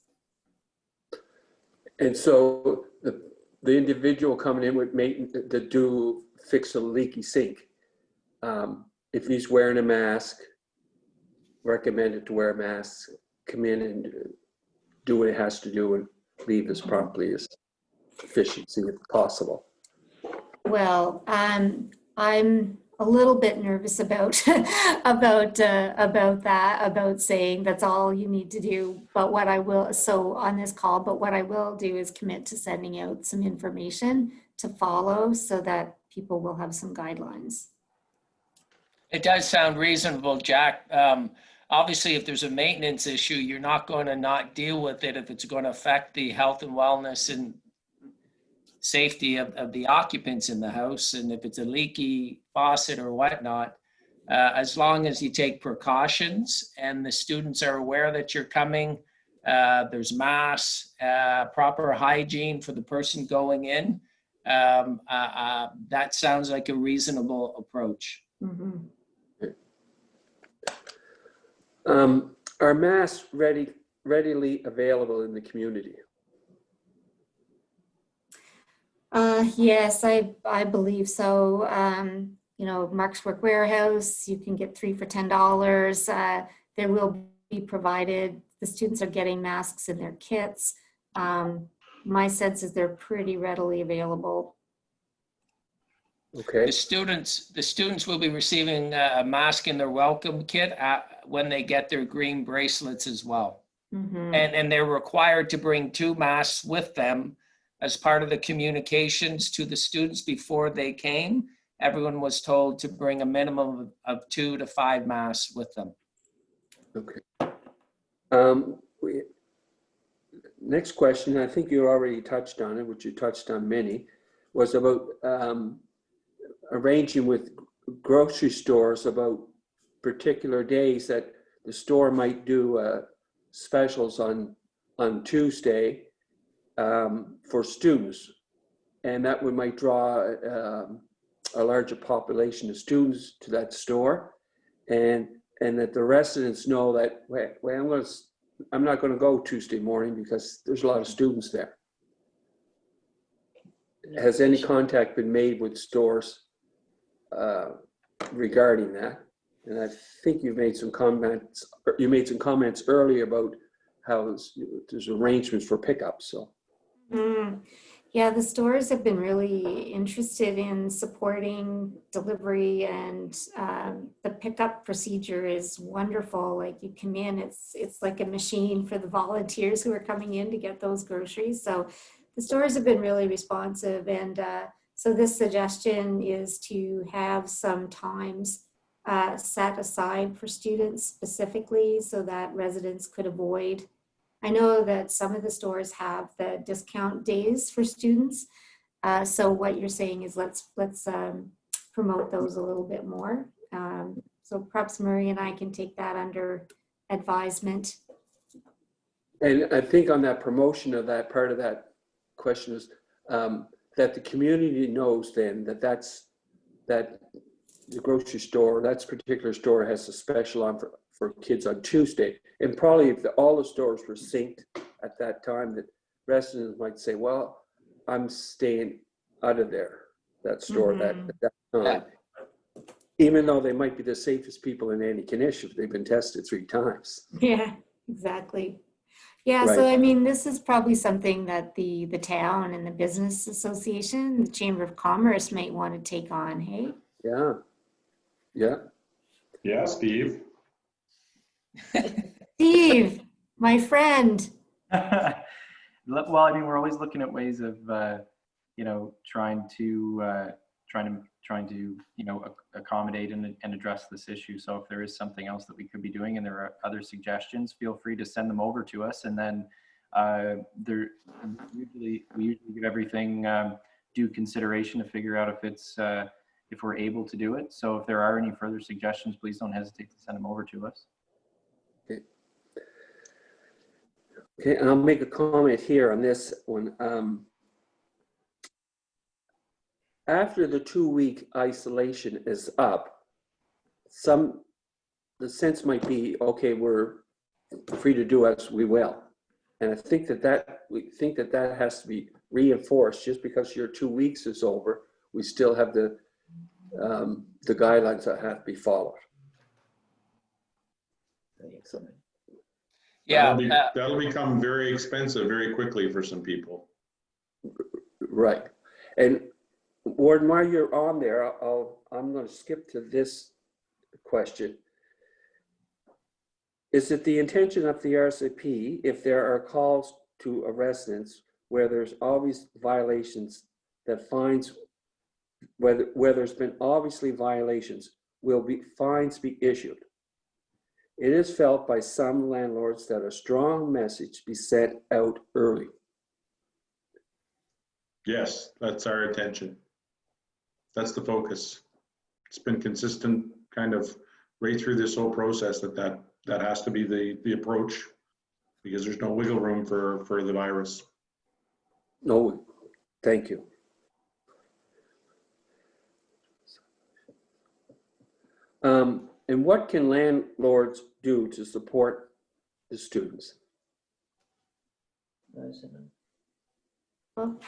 And so the individual coming in with maintenance to fix a leaky sink, if he's wearing a mask, recommended to wear a mask, come in and do what it has to do and leave as promptly as efficiency as possible. Well, I'm a little bit nervous about about saying that's all you need to do. But what I will, so on this call, but what I will do is commit to sending out some information to follow so that people will have some guidelines. It does sound reasonable, Jack. Obviously, if there's a maintenance issue, you're not going to not deal with it if it's going to affect the health and wellness and safety of the occupants in the house. And if it's a leaky faucet or whatnot, as long as you take precautions and the students are aware that you're coming, there's masks, proper hygiene for the person going in, that sounds like a reasonable approach. Mhm. Are masks readily available in the community? Yes, I believe so. You know, Mark's Work Warehouse, you can get 3 for $10. There will be provided. The students are getting masks in their kits. My sense is they're pretty readily available. Okay. The students will be receiving a mask in their welcome kit when they get their green bracelets as well. Mhm. And they're required to bring 2 masks with them as part of the communications to the students before they came. Everyone was told to bring a minimum of 2 to 5 masks with them. Okay. Next question, I think you already touched on it, which you touched on many, was about arranging with grocery stores about particular days that the store might do specials on Tuesday for students, and that we might draw a larger population of students to that store, and that the residents know that, well, I'm not going to go Tuesday morning because there's a lot of students there. Has any contact been made with stores regarding that? And I think you've made some comments. You made some comments earlier about how there's arrangements for pickup. So. Yeah, the stores have been really interested in supporting delivery, and the pickup procedure is wonderful. Like, you come in, it's like a machine for the volunteers who are coming in to get those groceries. So the stores have been really responsive, and so this suggestion is to have some times set aside for students specifically so that residents could avoid. I know that some of the stores have the discount days for students. So what you're saying is let's promote those a little bit more. So perhaps Murray and I can take that under advisement. And I think on that promotion of that part of that question is that the community knows then that that the grocery store, that particular store has a special on for kids on Tuesday. And probably if all the stores were synced at that time, that residents might say, well, I'm staying out of there, that store that time. Yeah. Even though they might be the safest people in Antigonish if they've been tested 3 times. Yeah, exactly. Yeah, Right. so I mean, this is probably something that the town and the business association, the Chamber of Commerce might want to take on, hey? Yeah. Yeah. Yeah, Steve. Steve, my friend. Well, I mean, we're always looking at ways of, you know, trying to, you know, accommodate and address this issue. So if there is something else that we could be doing and there are other suggestions, feel free to send them over to us. And then we usually give everything due consideration to figure out if we're able to do it. So if there are any further suggestions, please don't hesitate to send them over to us. Okay, and I'll make a comment here on this one. After the 2-week isolation is up, the sense might be, okay, we're free to do as we will. And I think that has to be reinforced. Just because your 2 weeks is over, we still have the guidelines that have to be followed. So, Yeah. That'll become very expensive very quickly for some people. right. And Warden, while you're on there, I'm going to skip to this question. Is it the intention of the RCP, if there are calls to a residence where there's obvious violations, that fines, where there's been obviously violations, will be fines be issued? It is felt by some landlords that a strong message be sent out early. Yes, that's our intention. That's the focus. It's been consistent kind of right through this whole process that has to be the approach, because there's no wiggle room for the virus. No, thank you. And what can landlords do to support the students? Well,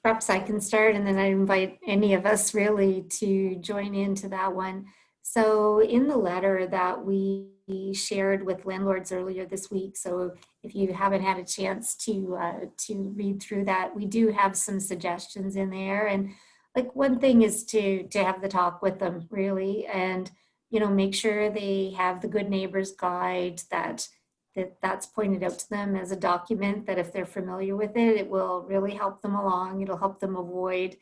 perhaps I can start, and then I invite any of us really to join into that one. So in the letter that we shared with landlords earlier this week, so if you haven't had a chance to read through that, we do have some suggestions in there. And like one thing is to have the talk with them really, and make sure they have the Good Neighbors Guide that's pointed out to them as a document that if they're familiar with it, it will really help them along. It'll help them avoid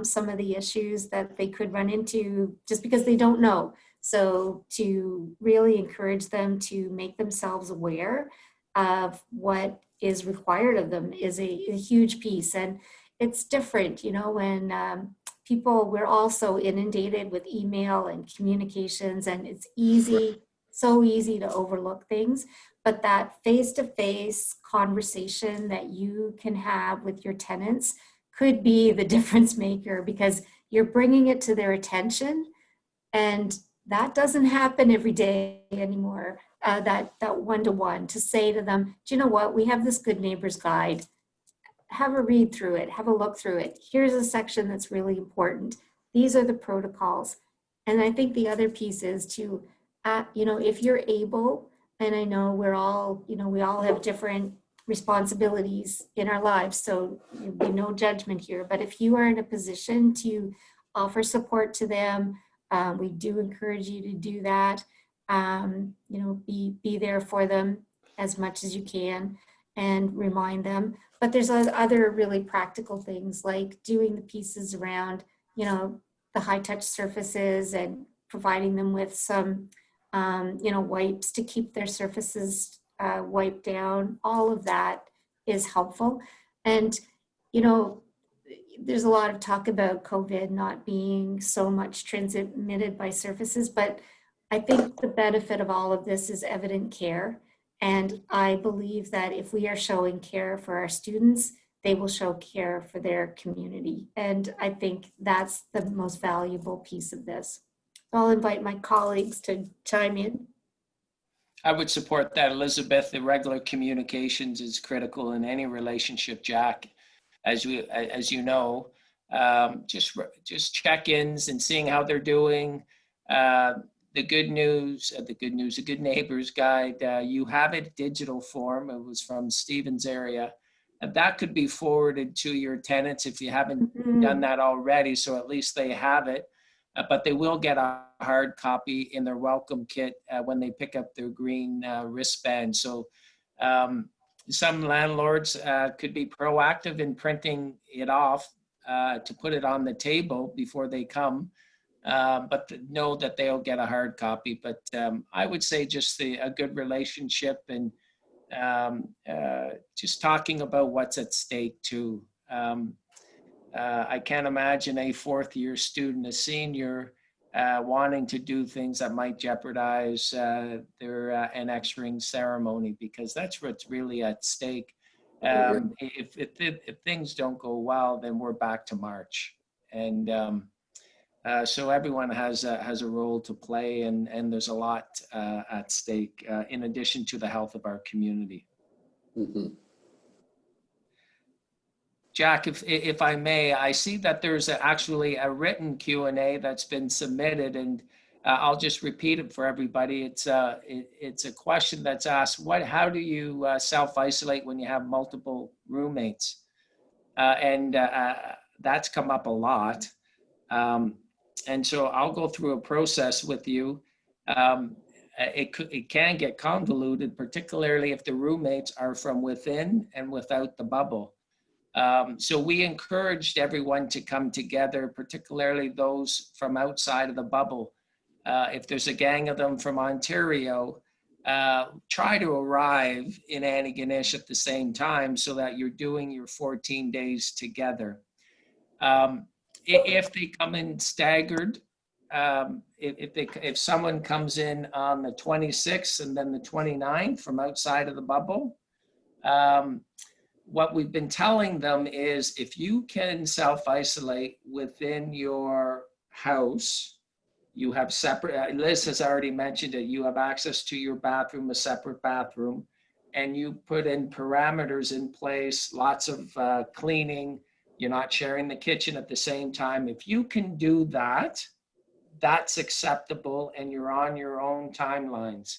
some of the issues that they could run into just because they don't know. So to really encourage them to make themselves aware of what is required of them is a huge piece. And it's different, when we're also inundated with email and communications, and it's easy, so easy to overlook things. But that face-to-face conversation that you can have with your tenants could be the difference maker, because you're bringing it to their attention, and that doesn't happen every day anymore. That one-to-one to say to them, do you know what? We have this Good Neighbors Guide. Have a read through it. Have a look through it. Here's a section that's really important. These are the protocols. And I think the other piece is to, if you're able, and I know we all have different responsibilities in our lives, so there'll be no judgment here. But if you are in a position to offer support to them, we do encourage you to do that. Be there for them as much as you can and remind them. But there's other really practical things like doing the pieces around, the high touch surfaces and providing them with some wipes to keep their surfaces wiped down. All of that is helpful. And, there's a lot of talk about COVID not being so much transmitted by surfaces, but I think the benefit of all of this is evident care. And I believe that if we are showing care for our students, they will show care for their community. And I think that's the most valuable piece of this. I'll invite my colleagues to chime in. I would support that, Elizabeth. The regular communications is critical in any relationship, Jack. As you know, just check-ins and seeing how they're doing. The Good Neighbors Guide. You have it digital form. It was from Stephen's area. And that could be forwarded to your tenants if you haven't done that already. So at least they have it. But they will get a hard copy in their welcome kit when they pick up their green wristband. So some landlords could be proactive in printing it off to put it on the table before they come, but know that they'll get a hard copy. But I would say just a good relationship and just talking about what's at stake too. I can't imagine a fourth-year student, a senior, wanting to do things that might jeopardize their annexing ceremony, because that's what's really at stake. If things don't go well, then we're back to March, and so everyone has a role to play, and there's a lot at stake in addition to the health of our community. Mm-hmm. Jack, if I may, I see that there's actually a written Q&A that's been submitted, and I'll just repeat it for everybody. It's a question that's asked: how do you self-isolate when you have multiple roommates? And that's come up a lot. And so I'll go through a process with you. It can get convoluted, particularly if the roommates are from within and without the bubble. So we encouraged everyone to come together, particularly those from outside of the bubble. If there's a gang of them from Ontario, try to arrive in Antigonish at the same time so that you're doing your 14 days together. If they come in staggered, if someone comes in on the 26th and then the 29th from outside of the bubble, what we've been telling them is if you can self-isolate within your house, You have separate, Liz has already mentioned it, you have access to your bathroom, a separate bathroom, and you put in parameters in place, lots of cleaning. You're not sharing the kitchen at the same time. If you can do that, that's acceptable and you're on your own timelines.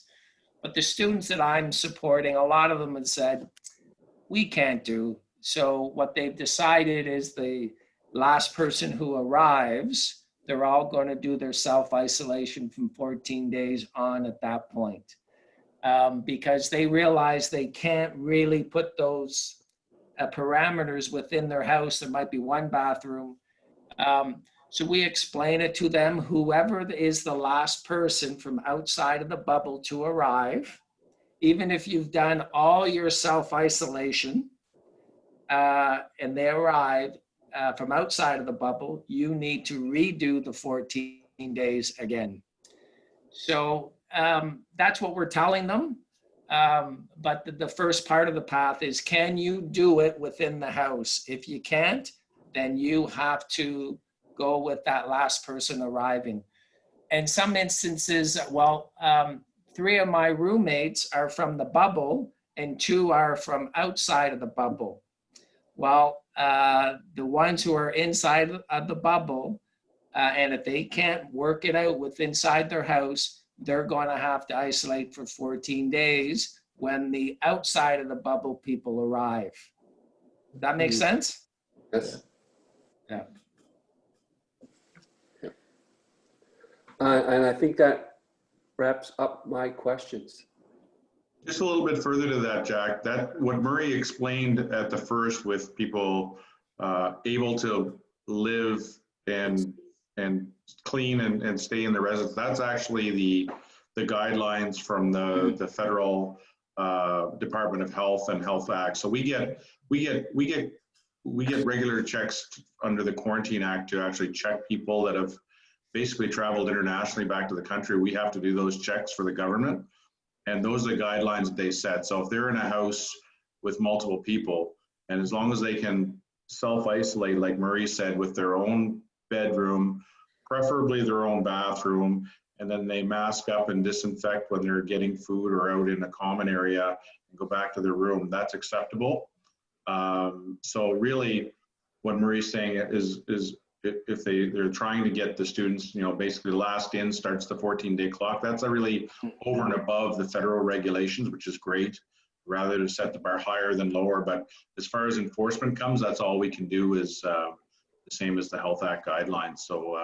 But the students that I'm supporting, a lot of them have said, we can't do. So what they've decided is the last person who arrives, they're all going to do their self-isolation from 14 days on at that point. Because they realize they can't really put those parameters within their house. There might be one bathroom. So we explain it to them, whoever is the last person from outside of the bubble to arrive, even if you've done all your self-isolation and they arrive from outside of the bubble, you need to redo the 14 days again. So that's what we're telling them. But the first part of the path is, can you do it within the house? If you can't, then you have to go with that last person arriving. In some instances, well, 3 of my roommates are from the bubble and 2 are from outside of the bubble. Well, the ones who are inside of the bubble, and if they can't work it out with inside their house, they're going to have to isolate for 14 days when the outside of the bubble people arrive. Does that make sense? Yes. Yeah. And I think that wraps up my questions. Just a little bit further to that, Jack, that what Murray explained at the first with people able to live and clean and stay in the residence, that's actually the guidelines from the federal Department of Health and Health Act. So we get regular checks under the Quarantine Act to actually check people that have basically traveled internationally back to the country. We have to do those checks for the government. And those are the guidelines that they set. So if they're in a house with multiple people, and as long as they can self-isolate, like Murray said, with their own bedroom, preferably their own bathroom, and then they mask up and disinfect when they're getting food or out in a common area and go back to their room, that's acceptable. So really what Murray's saying is if they're trying to get the students, you know, basically last in starts the 14-day clock, that's really over and above the federal regulations, which is great, rather to set the bar higher than lower. But as far as enforcement comes, that's all we can do is the same as the Health Act guidelines. So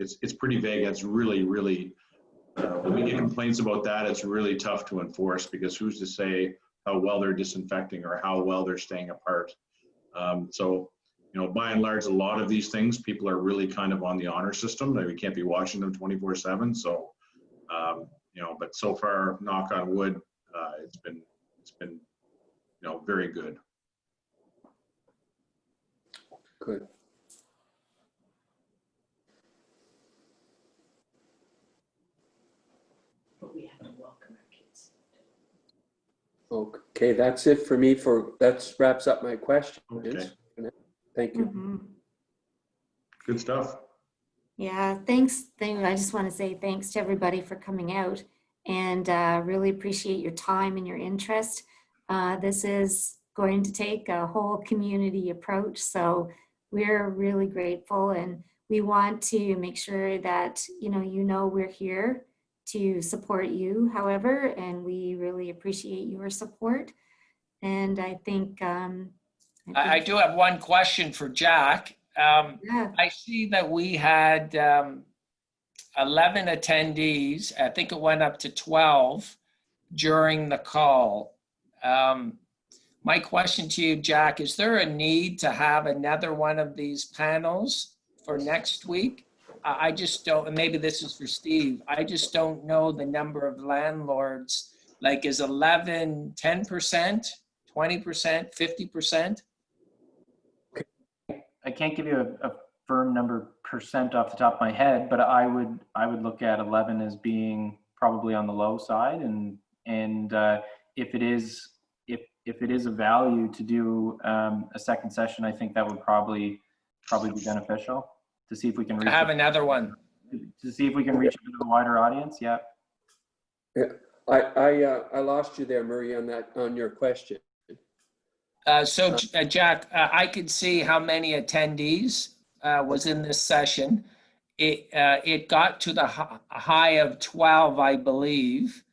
it's pretty vague. It's really, when we get complaints about that, it's really tough to enforce, because who's to say how well they're disinfecting or how well they're staying apart. So, you know, by and large, a lot of these things, people are really kind of on the honor system. We can't be watching them 24/7. So, you know, but so far, knock on wood, it's been, you know, very good. Good. But we have to welcome our kids. Okay, that's it for me. That wraps up my questions. Okay. Thank you. Mhm. Good stuff. Yeah, thanks. I just want to say thanks to everybody for coming out, and really appreciate your time and your interest. This is going to take a whole community approach, so we're really grateful, and we want to make sure that you know we're here to support you, however, and we really appreciate your support. And I think I do have one question for Jack. yeah. I see that we had 11 attendees. I think it went up to 12 during the call. My question to you, Jack, is there a need to have another one of these panels for next week? I just don't, and maybe this is for Steve, I just don't know the number of landlords. Like, is 11 10%, 20%, 50%? I can't give you a firm number percent off the top of my head, but I would look at 11 as being probably on the low side, and if it is a value to do a second session, I think that would probably be beneficial to see if we can I reach have another one. to see if we can reach a bit of a wider audience. Yeah. Yeah, I lost you there, Murray, on your question. Jack, I could see how many attendees was in this session. It got to the high of 12, I believe,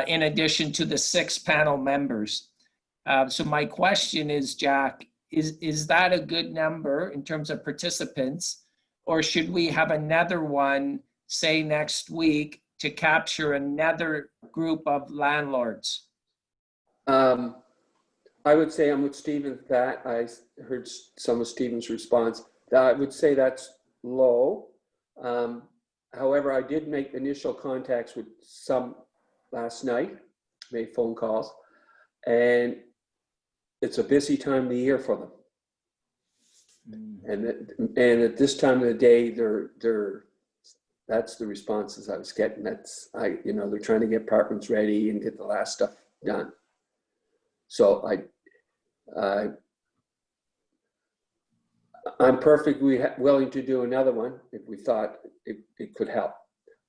in addition to the 6 panel members. So my question is, Jack, is that a good number in terms of participants, or should we have another one, say next week, to capture another group of landlords? I would say I'm with Stephen that I heard some of Stephen's response. I would say that's low. However, I did make initial contacts with some last night, made phone calls, and it's a busy time of the year for them. And at this time of the day, that's the responses I was getting. They're trying to get apartments ready and get the last stuff done. So I'm perfectly willing to do another one if we thought it could help.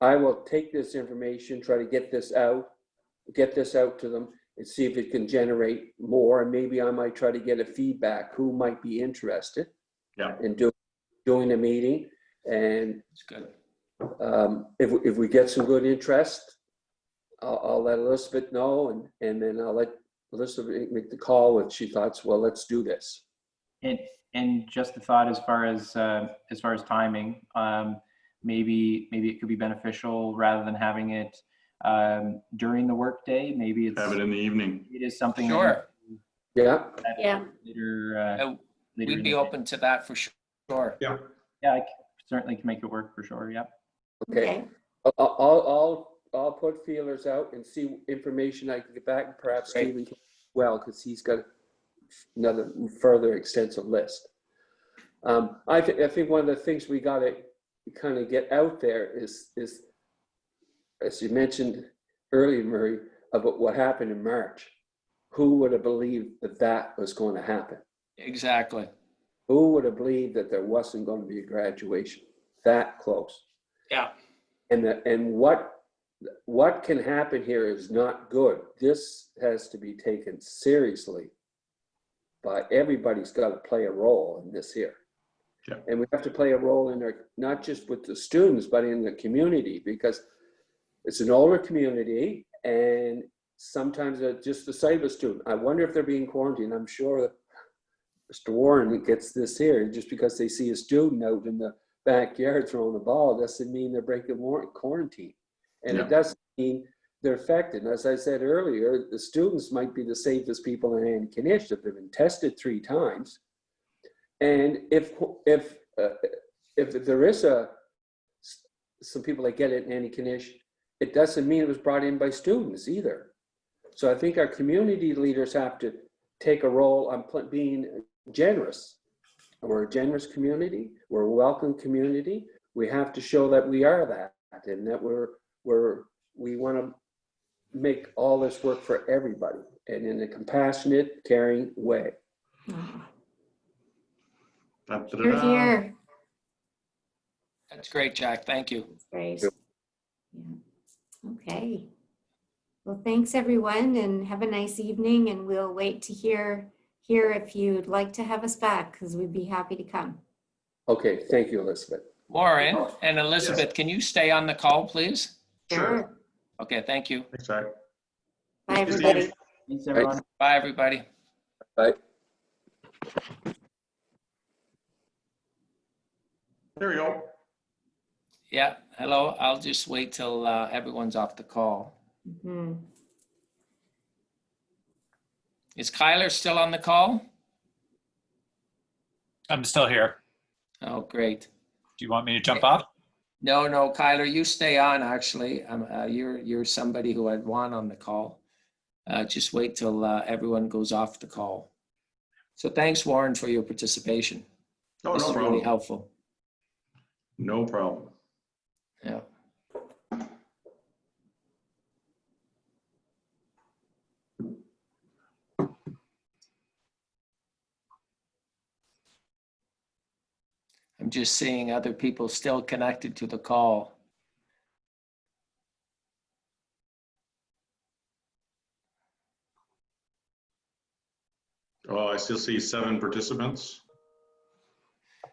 I will take this information, try to get this out to them and see if it can generate more. And maybe I might try to get a feedback who might be interested in doing a meeting. And That's good. If we get some good interest, I'll let Elizabeth know, and then I'll let Elizabeth make the call if she thought, well, let's do this. And just the thought as far as timing, maybe it could be beneficial rather than having it during the workday. Maybe it's Have it in the evening. it is something. Sure. Yeah. Yeah. Later We'd in be the open to that for sure. Yeah. Yeah, I certainly can make it work for sure. Yeah. Okay. I'll put feelers out and see information I can get back, and perhaps Great. Stephen can as well, because he's got another further extensive list. I think one of the things we got to kind of get out there is, as you mentioned earlier, Murray, about what happened in March. Who would have believed that was going to happen? Exactly. Who would have believed that there wasn't going to be a graduation that close? Yeah. And what can happen here is not good. This has to be taken seriously. But everybody's got to play a role in this here. Yeah. And we have to play a role in there, not just with the students, but in the community, because it's an older community, and sometimes just the sight of a student. I wonder if they're being quarantined. I'm sure that Mr. Warren gets this here. Just because they see a student out in the backyard throwing a ball doesn't mean they're breaking quarantine. And it doesn't mean they're affected. And as I said earlier, the students might be the safest people in Antigonish if they've been tested 3 times. And if there is some people that get it in Antigonish, it doesn't mean it was brought in by students either. So I think our community leaders have to take a role on being generous. We're a generous community. We're a welcome community. We have to show that we are that, and that we want to make all this work for everybody, and in a compassionate, caring way. You're here. That's great, Jack. Thank you. That's great. Yeah. Okay. Well, thanks everyone, and have a nice evening, and we'll wait to hear if you'd like to have us back, because we'd be happy to come. Okay, thank you, Elizabeth. Warren and Elizabeth, can you stay on the call, please? Sure. Okay, thank you. Thanks, Jack. Bye, everybody. Thanks, everyone. Bye, everybody. Bye. There we go. Yeah, hello. I'll just wait till everyone's off the call. Mhm. Is Kyler still on the call? I'm still here. Oh, great. Do you want me to jump off? No, Kyler, you stay on, actually. You're somebody who I'd want on the call. Just wait till everyone goes off the call. So thanks, Warren, for your participation. Oh, This no is really problem. helpful. No problem. Yeah. I'm I'm just seeing other people still connected to the call. Oh, I still see 7 participants.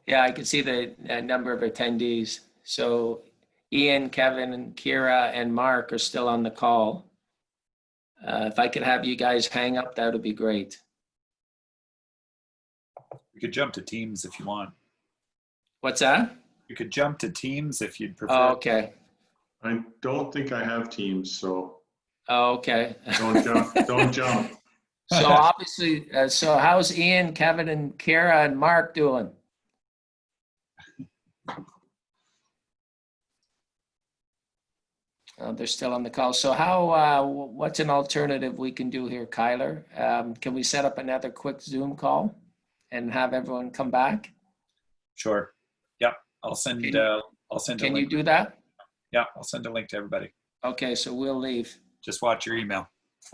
Yeah, I can see the number of attendees. So Ian, Kevin, and Kira, and Mark are still on the call. If I could have you guys hang up, that would be great. You could jump to Teams if you want. What's that? You could jump to Teams if you'd prefer. Oh, okay. I don't think I have Teams, so Oh, okay. don't jump. Don't jump. So obviously, so how's Ian, Kevin, and Kira, and Mark doing? They're still on the call. So how? What's an alternative we can do here, Kyler? Can we set up another quick Zoom call and have everyone come back? Sure. Yep. I'll send. I'll send. Can a you link. do that? Yeah, I'll send a link to everybody. Okay, so we'll leave. Just watch your email.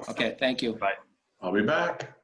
Okay, thank you. Bye. I'll be back.